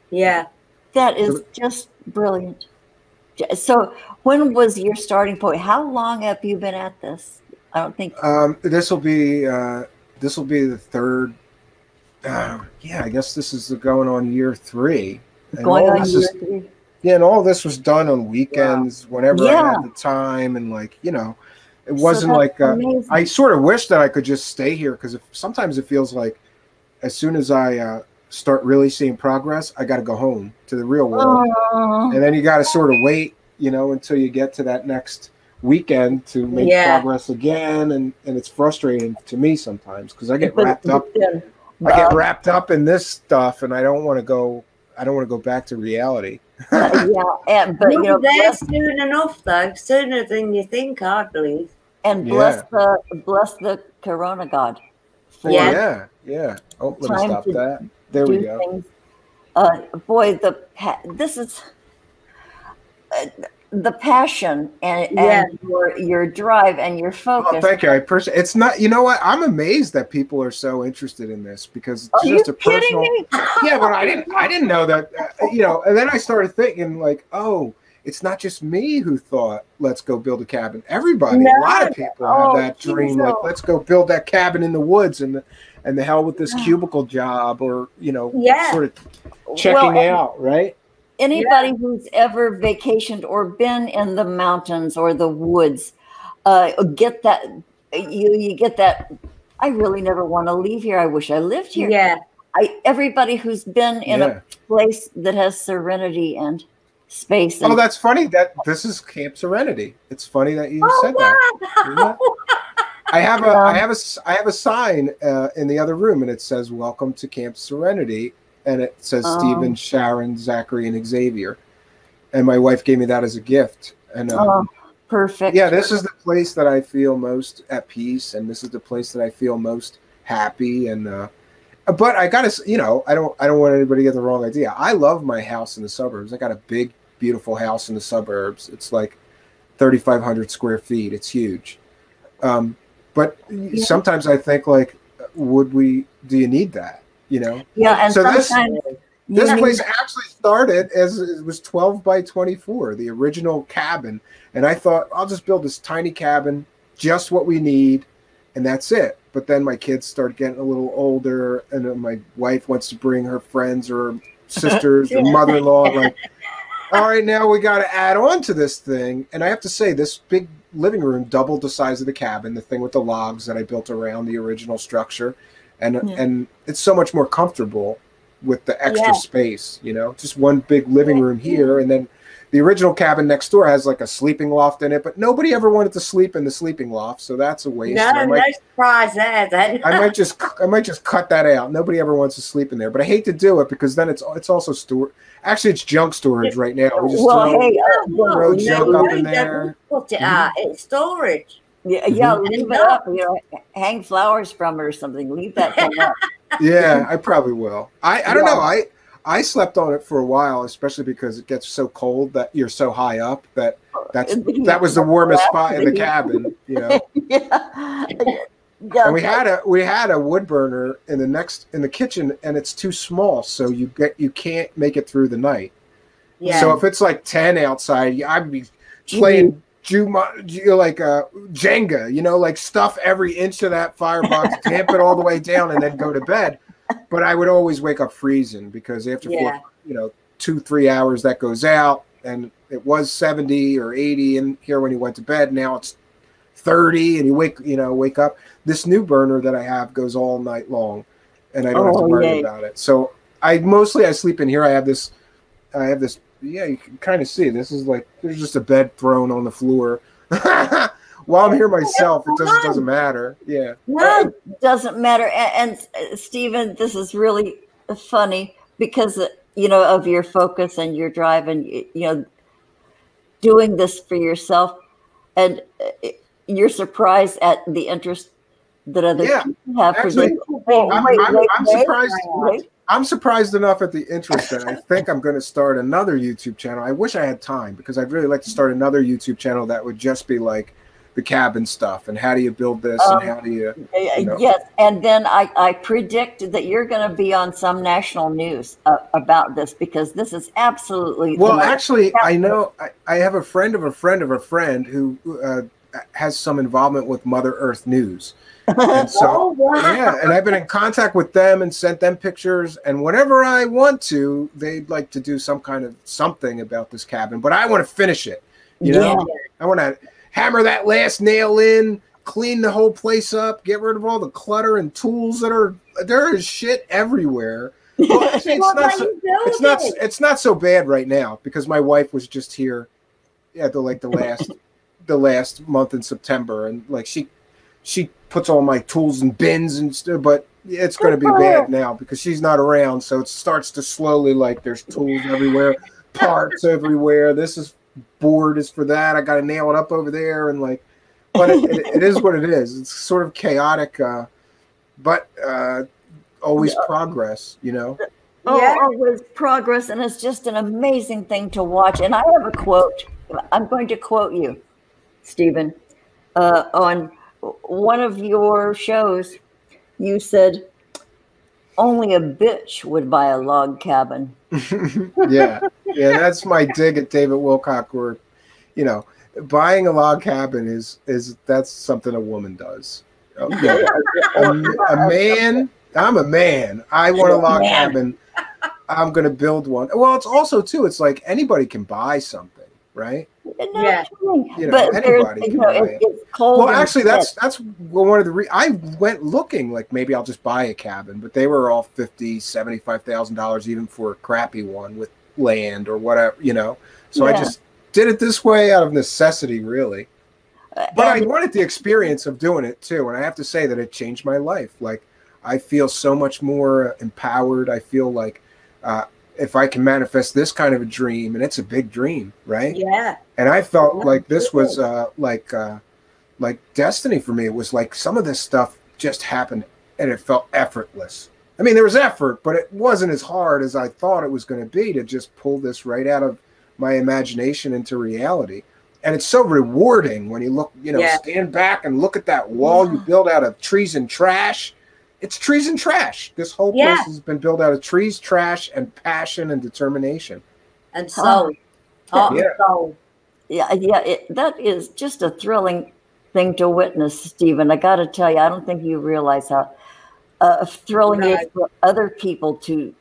Yeah, that is just brilliant. So when was your starting point? How long have you been at this? I don't think this will be the third. Yeah, I guess this is going on year 3. And going on year 3. Yeah, and all this was done on weekends, whenever I had the time, and like, you know, it wasn't like I sort of wish that I could just stay here, because sometimes it feels like as soon as I start really seeing progress, I got to go home to the real world, and then you got to sort of wait, you know, until you get to that next weekend to make progress again, and it's frustrating to me sometimes, because I get wrapped up. I get wrapped up in this stuff, and I don't want to go back to reality. But you know, they're soon enough, though, sooner than you think, I believe. And bless the Corona God. Yeah. Oh, let me stop that. There we go. Things. Boy, this is the passion and your drive and your focus. Oh, thank you. I appreciate. It's not. You know what? I'm amazed that people are so interested in this, because it's just a personal. Me? Yeah, but I didn't know that. You know, and then I started thinking like, oh, it's not just me who thought, let's go build a cabin. Everybody, a lot of people have that dream. Like, let's go build that cabin in the woods, and the hell with this cubicle job, or sort of checking out, right? Anybody who's ever vacationed or been in the mountains or the woods, get that. You get that. I really never want to leave here. I wish I lived here. Yeah. Everybody who's been in a place that has serenity and space. Oh, that's funny. That this is Camp Serenity. It's funny that you said that. I have a sign in the other room, and it says "Welcome to Camp Serenity." And it says Stephen, Sharon, Zachary, and Xavier. And my wife gave me that as a gift. And perfect. Yeah, this is the place that I feel most at peace, and this is the place that I feel most happy. And but I gotta, I don't want anybody to get the wrong idea. I love my house in the suburbs. I got a big, beautiful house in the suburbs. It's like 3,500 square feet. It's huge. But sometimes I think, like, do you need that? You know? Yeah, and so this place actually started as it was 12 by 24, the original cabin, and I thought, I'll just build this tiny cabin, just what we need, and that's it. But then my kids start getting a little older, and my wife wants to bring her friends or sisters or mother-in-law. Like, all right, now we got to add on to this thing. And I have to say, this big living room doubled the size of the cabin, the thing with the logs that I built around the original structure. And it's so much more comfortable with the extra space, just one big living room here, and then The original cabin next door has like a sleeping loft in it, but nobody ever wanted to sleep in the sleeping loft, so that's a waste. No surprise there. Then. I might just cut that out. Nobody ever wants to sleep in there, but I hate to do it because then it's also store. Actually, it's junk storage right now. We just throw junk up in there. Put it out. It's storage. Yeah, leave it up. You know, hang flowers from it or something. Leave that thing up. Yeah, I probably will. I don't know. I slept on it for a while, especially because it gets so cold that you're so high up that was the warmest spot in the cabin, you know. And we had a wood burner in the kitchen, and it's too small, so you can't make it through the night. Yeah. So if it's like 10 outside, I'd be playing like Jenga, you know, like stuff every inch of that firebox, tamp it all the way down, and then go to bed. But I would always wake up freezing because after 2-3 hours that goes out, and it was 70 or 80 in here when you went to bed. Now it's 30, and you wake up. This new burner that I have goes all night long, and I don't have to worry about it. So I sleep in here. I have this. Yeah, you can kind of see. This is like there's just a bed thrown on the floor. While I'm here myself, it doesn't matter. Yeah. No, it doesn't matter. And Stephen, this is really funny because, you know, of your focus and your drive and, you know, doing this for yourself. And you're surprised at the interest that other people have. Actually, I'm surprised. I'm surprised enough at the interest that I think I'm going to start another YouTube channel. I wish I had time because I'd really like to start another YouTube channel that would just be like the cabin stuff and how do you build this and how do you know. Yes, and then I predict that you're going to be on some national news about this because this is absolutely actually I know I have a friend of a friend of a friend who has some involvement with Mother Earth News. And so and I've been in contact with them and sent them pictures, and whenever I want to, they'd like to do some kind of something about this cabin, but I want to finish it, you know. I want to hammer that last nail in, clean the whole place up, get rid of all the clutter and tools there is shit everywhere. Well, actually, it's not so bad right now because my wife was just here at the last month in September, and like she puts all my tools in bins and stuff, but it's going to be bad now because she's not around. So it starts to slowly, like, there's tools everywhere, parts everywhere. Board is for that. I got to nail it up over there. And like, but it is what it is. It's sort of chaotic, but always progress, you know? Always progress. And it's just an amazing thing to watch. And I have a quote. I'm going to quote you, Stephen, on one of your shows. You said, only a bitch would buy a log cabin. Yeah, that's my dig at David Wilcock, where, you know, buying a log cabin is that's something a woman does. A man, I'm a man. I want a log cabin. I'm going to build one. Well, it's also too, it's like anybody can buy something, right? Yeah, you know, but anybody can buy it. It's cold. Well, actually, that's one of the I went looking like maybe I'll just buy a cabin, but they were all $50,000-$75,000 even for a crappy one with land or whatever, you know. So I just did it this way out of necessity, really. But I wanted the experience of doing it too, and I have to say that it changed my life. Like, I feel so much more empowered. I feel like if I can manifest this kind of a dream, and it's a big dream, right? Yeah. And I felt like this was like destiny for me. It was like some of this stuff just happened, and it felt effortless. I mean, there was effort, but it wasn't as hard as I thought it was going to be to just pull this right out of my imagination into reality. And it's so rewarding when you look, you know, stand back and look at that wall you build out of trees and trash. It's trees and trash. This whole place has been built out of trees, trash, and passion and determination. And soul. Soul. That is just a thrilling thing to witness, Stephen. I got to tell you, I don't think you realize how thrilling it is for other people to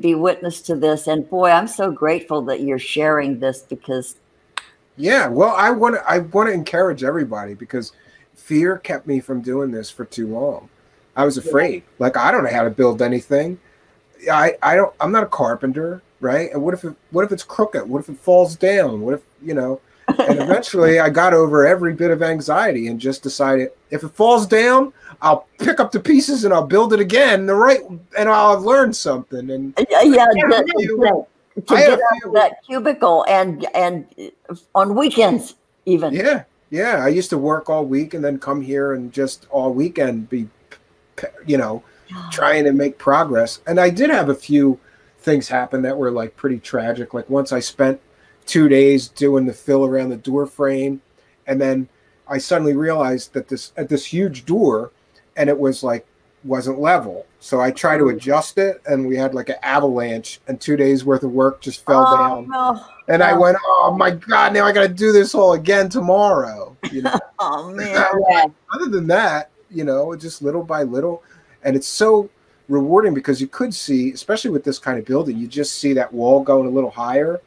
be witness to this. And boy, I'm so grateful that you're sharing this because. Yeah, well, I want to encourage everybody because fear kept me from doing this for too long. I was afraid. Like, I don't know how to build anything. I'm not a carpenter. right? And what if it's crooked? What if it falls down? What if, you know? And eventually I got over every bit of anxiety and just decided if it falls down, I'll pick up the pieces and I'll build it again and I'll have learned something. And Yeah, to get out of that cubicle and on weekends even. Yeah. Yeah. I used to work all week and then come here and just all weekend be, you know, trying to make progress. And I did have a few things happen that were like pretty tragic. Like once I spent 2 days doing the fill around the door frame, and then I suddenly realized that this huge door, and it was like wasn't level. So I tried to adjust it, and we had like an avalanche, and 2 days worth of work just fell down. No. And I went, oh my God, now I got to do this all again tomorrow. You know? Oh man. Other than that, you know, just little by little, and it's so rewarding because you could see, especially with this kind of building, you just see that wall going a little higher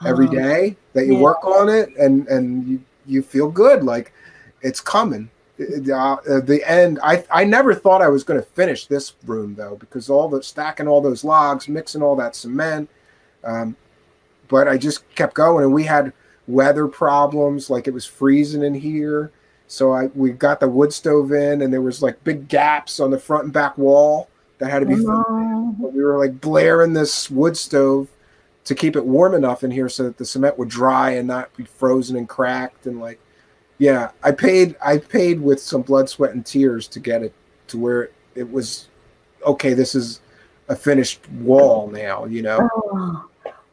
every day that you work on it, and you feel good, like it's coming. The end. I never thought I was going to finish this room though, because all the stacking all those logs, mixing all that cement, but I just kept going, and we had weather problems, like it was freezing in here, so we got the wood stove in, and there was like big gaps on the front and back wall that had to be filled. But we were like blaring this wood stove to keep it warm enough in here so that the cement would dry and not be frozen and cracked. And like, yeah, I paid with some blood, sweat, and tears to get it to where it was okay. This is a finished wall now, you know. Oh,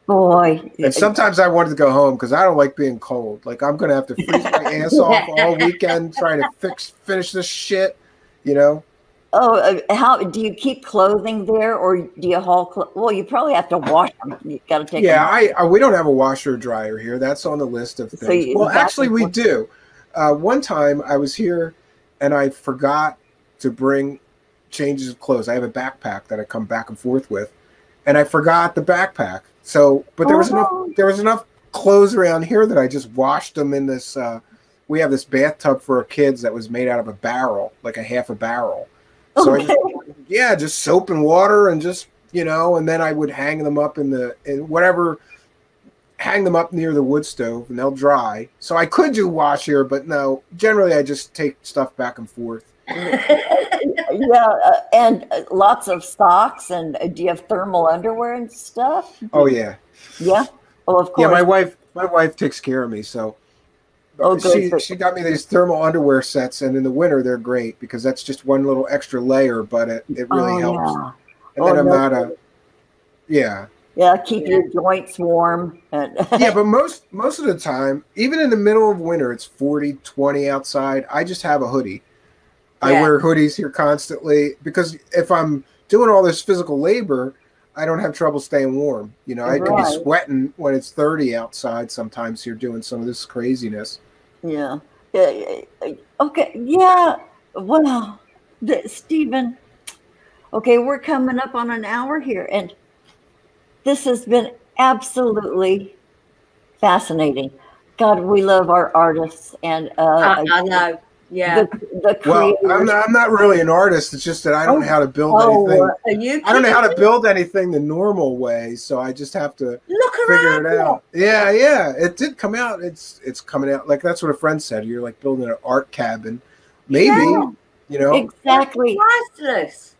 boy. And sometimes I wanted to go home because I don't like being cold. Like I'm gonna have to freeze my ass off all weekend trying to finish this shit, you know. Oh, how do you keep clothing there, or do you haul? Well, you probably have to wash them. You got to take. Yeah, we don't have a washer or dryer here. That's on the list of things. Well, actually, we do. One time I was here, and I forgot to bring changes of clothes. I have a backpack that I come back and forth with, and I forgot the backpack. So, but there was enough clothes around here that I just washed them in this. We have this bathtub for our kids that was made out of a barrel, like a half a barrel. So I just soap and water, and just, you know, and then I would hang them up hang them up near the wood stove, and they'll dry. So I could do wash here, but no, generally I just take stuff back and forth. And lots of socks. And do you have thermal underwear and stuff? Oh yeah. Yeah. Oh, of course. Yeah, my wife takes care of me, so. Oh, good. She got me these thermal underwear sets, and in the winter they're great because that's just one little extra layer, but it really helps. Yeah. And then I'm not keep your joints warm. Yeah, but most of the time, even in the middle of winter, it's 40, 20 outside. I just have a hoodie. I wear hoodies here constantly because if I'm doing all this physical labor, I don't have trouble staying warm. You know, I can be sweating when it's 30 outside sometimes here doing some of this craziness. Yeah. Okay. Yeah. Well, Stephen, okay, we're coming up on an hour here, and this has been absolutely fascinating. God, we love our artists, and I know. Yeah. The creators. Well, I'm not really an artist. It's just that I don't know how to build anything. I don't know how to build anything the normal way, so I just have to figure it out. Yeah. It did come out. It's coming out. Like that's what a friend said. You're like building an art cabin, maybe. Yeah, you know, exactly. Priceless.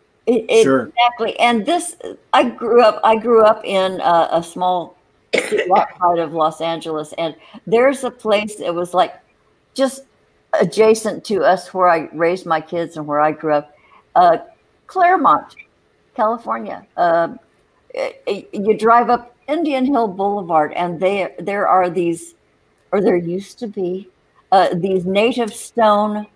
Sure. Exactly. And this, I grew up in a small outside of Los Angeles, and there's a place. It was like just adjacent to us where I raised my kids and where I grew up, Claremont, California. You drive up Indian Hill Boulevard, and there are these, or there used to be, these native stone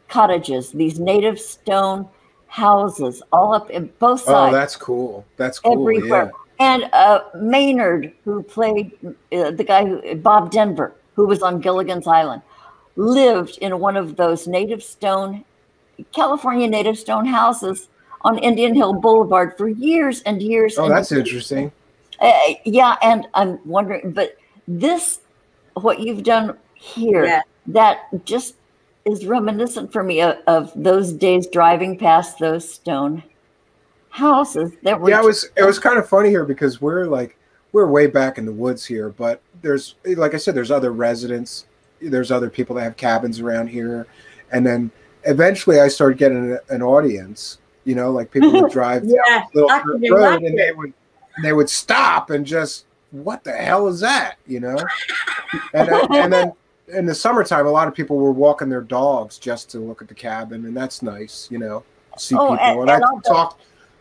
cottages, these native stone houses, all up in both sides. Oh, that's cool. That's cool. Everywhere. Yeah. And Maynard, who played the guy, Bob Denver, who was on Gilligan's Island, lived in one of those California native stone houses on Indian Hill Boulevard for years and years. Oh, that's interesting. Yeah, and I'm wondering, but what you've done here, that just is reminiscent for me of those days driving past those stone houses that were. Yeah, it was kind of funny here because we're way back in the woods here, but there's, like I said, there's other residents, there's other people that have cabins around here, and then eventually I started getting an audience. You know, like people would drive down Yeah, this I little can road, and imagine. they would stop and just, what the hell is that? You know, and then in the summertime, a lot of people were walking their dogs just to look at the cabin, and that's nice, you know, see people. And I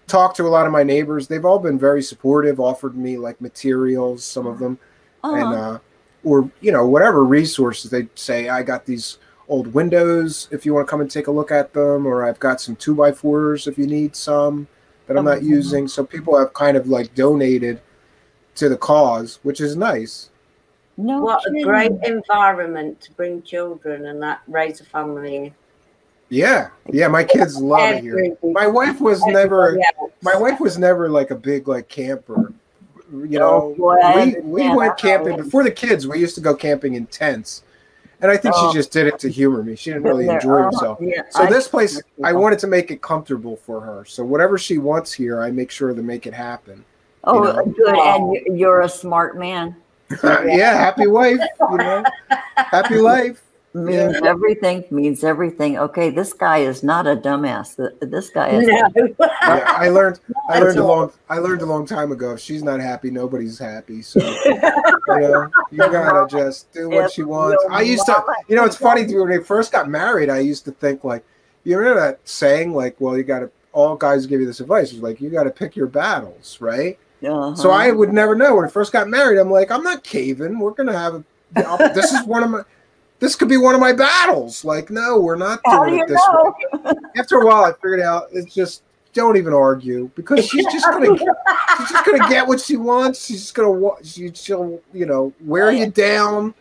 talked to a lot of my neighbors. They've all been very supportive, offered me like materials, some of them, and or you know, whatever resources. They say, I got these old windows if you want to come and take a look at them, or I've got some 2x4s if you need some that I'm not using. So people have kind of like donated to the cause, which is nice. No, What kidding. a great environment to bring children and that raise a family in. Yeah, my kids love it here. My wife was never like a big like camper. You know, we went camping before the kids. We used to go camping in tents, and I think she just did it to humor me. She didn't really enjoy herself. Yeah, so this place, I wanted to make it comfortable for her. So whatever she wants here, I make sure to make it happen. Oh, you know? Good, and you're a smart man. Yeah, happy wife. You know, happy life. Means everything. Okay, this guy is not a dumbass. This guy is. No. Yeah, I learned a long time ago. If she's not happy, nobody's happy. So you know, you gotta just do what she wants. I used to, you know, it's funny when we first got married. I used to think like, you remember that saying like, well, you gotta, all guys give you this advice. It's like you gotta pick your battles, right? So I would never know when I first got married. I'm like, I'm not caving. We're gonna have this could be one of my battles. Like, no, we're not doing it this way. After a while, I figured out it's just, don't even argue, because she's just gonna get what she wants. She'll you know, wear you down,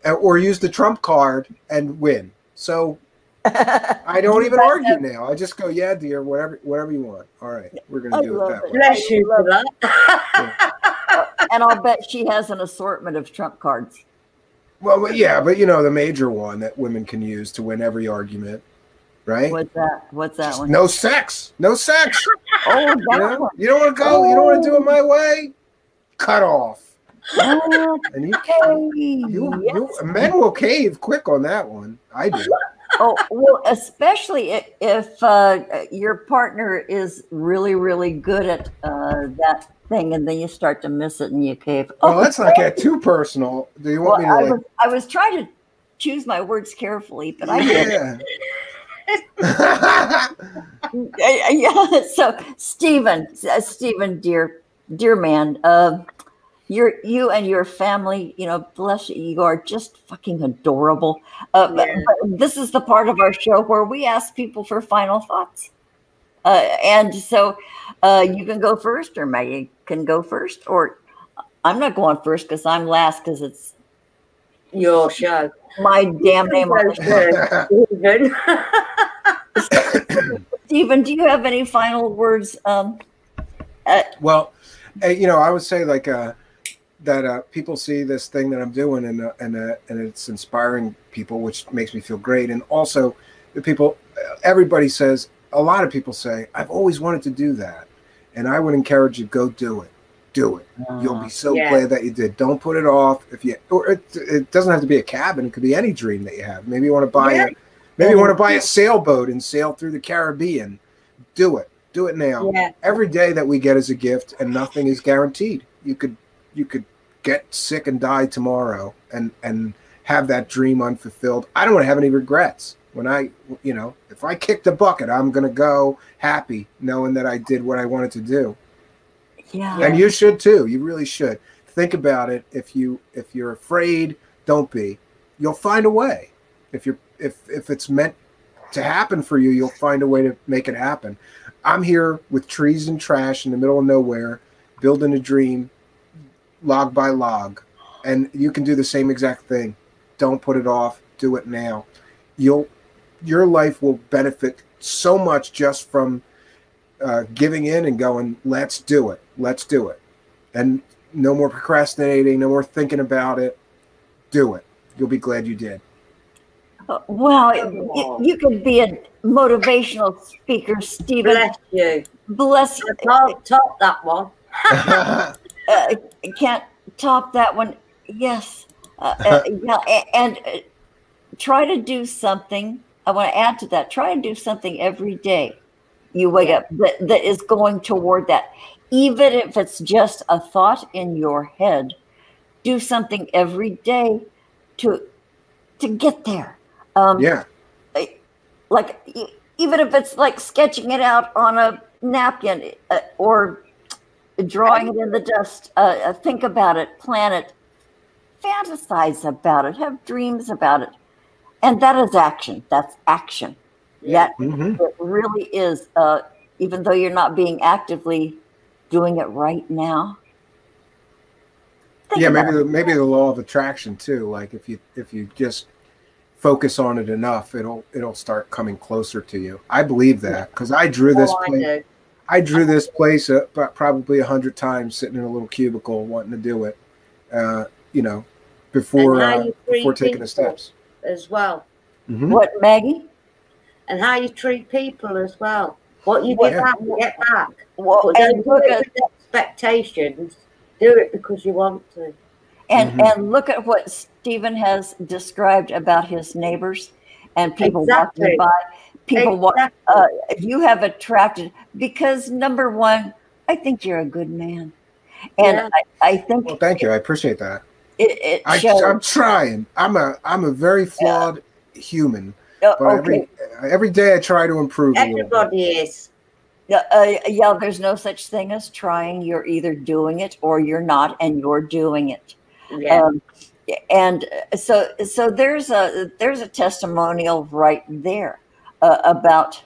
or use the trump card and win. So I don't even argue now. I just go, yeah, dear, whatever you want. All right, we're gonna do it that way. Bless you for that. And I'll bet she has an assortment of trump cards. Well, yeah, but you know, the major one that women can use to win every argument, right? What's that one? No sex. Oh, that one. You don't want to go. You don't want to do it my way. Cut off. And men will cave quick on that one. I do. Oh, well, especially if your partner is really, really good at that thing, and then you start to miss it and you cave. Well, let's not get too personal. Do you want me to? I was trying to choose my words carefully, but I did. Yeah. So, Stephen, dear man, you and your family, you know, bless you. You are just fucking adorable. But this is the part of our show where we ask people for final thoughts. And so you can go first, or Maggie can go first, or I'm not going first because I'm last, because it's your show. My damn name on the show. Stephen, do you have any final words? Well, you know, I would say like that people see this thing that I'm doing, and it's inspiring people, which makes me feel great. And also, everybody says, a lot of people say, I've always wanted to do that. And I would encourage you, go do it. Do it. You'll be so glad that you did. Don't put it off. It doesn't have to be a cabin. It could be any dream that you have. Maybe you want to buy a sailboat and sail through the Caribbean. Do it. Do it now. Yeah. Every day that we get is a gift, and nothing is guaranteed. You could get sick and die tomorrow and have that dream unfulfilled. I don't want to have any regrets. If I kick the bucket, I'm going to go happy knowing that I did what I wanted to do. Yeah. And you should too. You really should. Think about it. If you're afraid, don't be. You'll find a way. If it's meant to happen for you, you'll find a way to make it happen. I'm here with trees and trash in the middle of nowhere, building a dream, log by log. And you can do the same exact thing. Don't put it off. Do it now. Your life will benefit so much just from giving in and going, let's do it. Let's do it. And no more procrastinating, no more thinking about it. Do it. You'll be glad you did. Well, you could be a motivational speaker, Stephen. Bless you. Bless I can't top that one. Can't top that one. Yes. Yeah, and try to do something. I want to add to that. Try to do something every day. You wake up that is going toward that. Even if it's just a thought in your head, do something every day to get there. Yeah. Like even if it's like sketching it out on a napkin or drawing it in the dust, think about it, plan it, fantasize about it, have dreams about it. And that is action. That's action. Yeah. That it really is, even though you're not being actively doing it right now. Yeah, maybe the law of attraction too. Like if you just focus on it enough, it'll start coming closer to you. I believe that because I drew this place. I drew this place probably 100 times, sitting in a little cubicle, wanting to do it. Before taking the steps as well. Mm-hmm. What, Maggie? And how you treat people as well. What you give out, you get back. Well, don't do it with expectations. Do it because you want to. And look at what Stephen has described about his neighbors and people walking by. People you have attracted, because number one, I think you're a good man. And I think. Well, thank you. I appreciate that. I'm trying. I'm a very flawed human. But every day I try to improve. Everybody is. There's no such thing as trying. You're either doing it or you're not, and you're doing it. Yeah. And so there's a testimonial right there about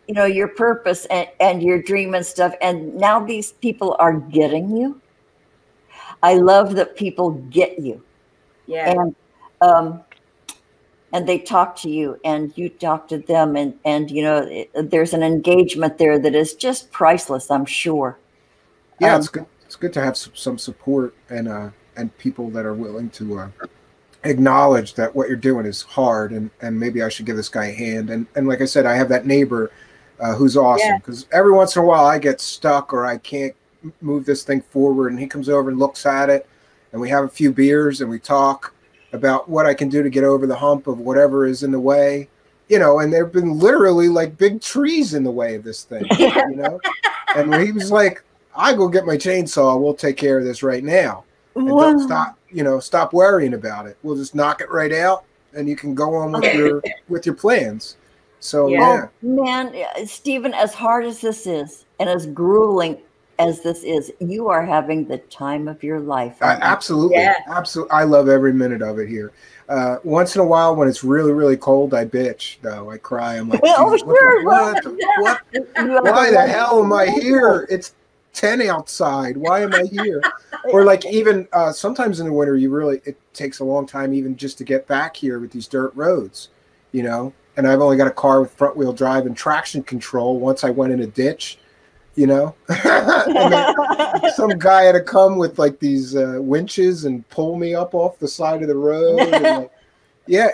your purpose and your dream and stuff. And now these people are getting you. I love that people get you. Yeah. And they talk to you and you talk to them, and there's an engagement there that is just priceless, I'm sure. Yeah, it's good. It's good to have some support and people that are willing to acknowledge that what you're doing is hard, and maybe I should give this guy a hand. And like I said, I have that neighbor who's awesome, because every once in a while I get stuck or I can't move this thing forward, and he comes over and looks at it, and we have a few beers and we talk about what I can do to get over the hump of whatever is in the way, and there've been literally like big trees in the way of this thing, and he was like, I go get my chainsaw, we'll take care of this right now. And don't stop worrying about it. We'll just knock it right out and you can go on with your plans. So man, Stephen, as hard as this is and as grueling as this is, you are having the time of your life. Absolutely. Absolutely. I love every minute of it here. Once in a while when it's really, really cold, I bitch, though. I cry. I'm like, what? Why the hell am I here? It's 10 outside. Why am I here? Or like even sometimes in the winter, it takes a long time even just to get back here with these dirt roads, and I've only got a car with front wheel drive and traction control. Once I went in a ditch, and then some guy had to come with like these winches and pull me up off the side of the road. And,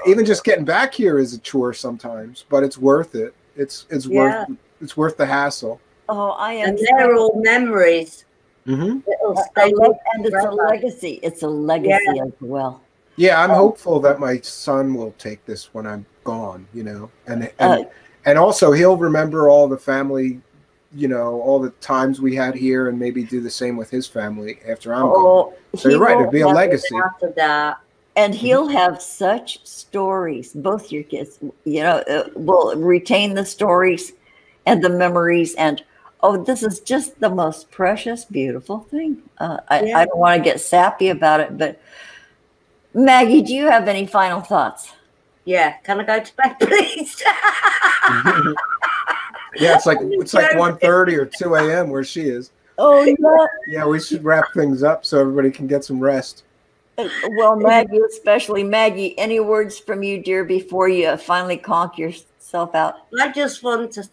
even just getting back here is a chore sometimes, but it's worth it. It's worth the hassle. Oh, I am. And they're all memories. Mm-hmm. And it's a legacy. It's a legacy as well. Yeah, I'm hopeful that my son will take this when I'm gone, and also he'll remember all the family, all the times we had here, and maybe do the same with his family after I'm gone. So you're right, it'll be a legacy. After that. And he'll have such stories. Both your kids, will retain the stories and the memories. And this is just the most precious, beautiful thing. I don't want to get sappy about it, but Maggie, do you have any final thoughts? Yeah, can I go to bed, please? Yeah, it's like 1:30 or 2 a.m. where she is. Oh yeah. Yeah, we should wrap things up so everybody can get some rest. Well, Maggie, especially Maggie, any words from you, dear, before you finally conk yourself out? I just want to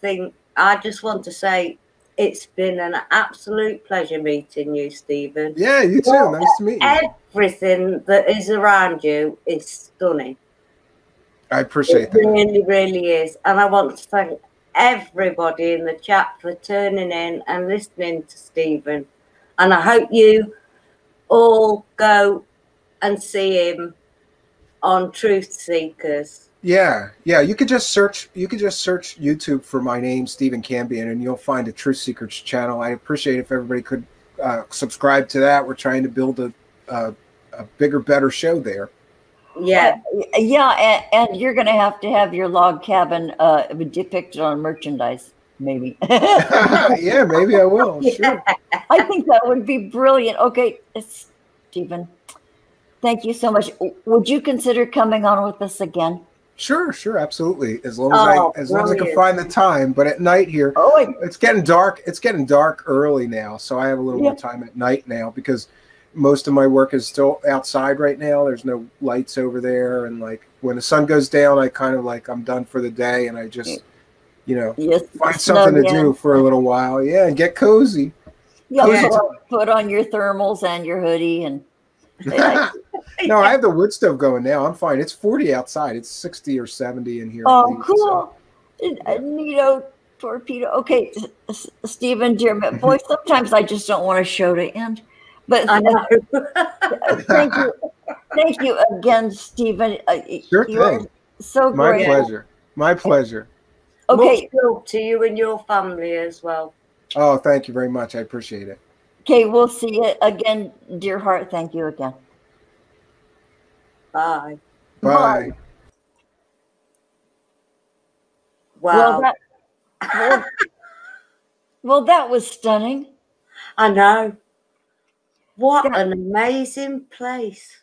say it's been an absolute pleasure meeting you, Stephen. Yeah, you too. Nice to meet you. Everything that is around you is stunning. I appreciate It that. really, really is. And I want to thank everybody in the chat for tuning in and listening to Stephen. And I hope you all go and see him on Truthseekers. Yeah. You could just search YouTube for my name, Stephen Cambion, and you'll find a Truthseekers channel. I appreciate if everybody could subscribe to that. We're trying to build a bigger, better show there. Yeah. Yeah, and you're going to have your log cabin depicted on merchandise, maybe. Yeah, maybe I will. Sure. I think that would be brilliant. Okay, Stephen, thank you so much. Would you consider coming on with us again? Sure, absolutely. As long as I can find the time. But at night here, it's getting dark. It's getting dark early now, so I have a little more time at night now because most of my work is still outside right now. There's no lights over there, and like when the sun goes down, I kind of like I'm done for the day, and I just find something to do for a little while. Yeah, and get cozy. Yeah, put on your thermals and your hoodie and. No, I have the wood stove going now. I'm fine. It's 40 outside. It's 60 or 70 in here. Oh, cool. So, Neato torpedo. Okay, Stephen, dear boy, sometimes I just don't want a show to end. But I know. Thank you again, Stephen. Sure thing. So great. My pleasure. Okay. Much love to you and your family as well. Oh, thank you very much. I appreciate it. Okay, we'll see you again, dear heart. Thank you again. Bye. Bye. Wow. Well, that was stunning. I know. What an amazing place.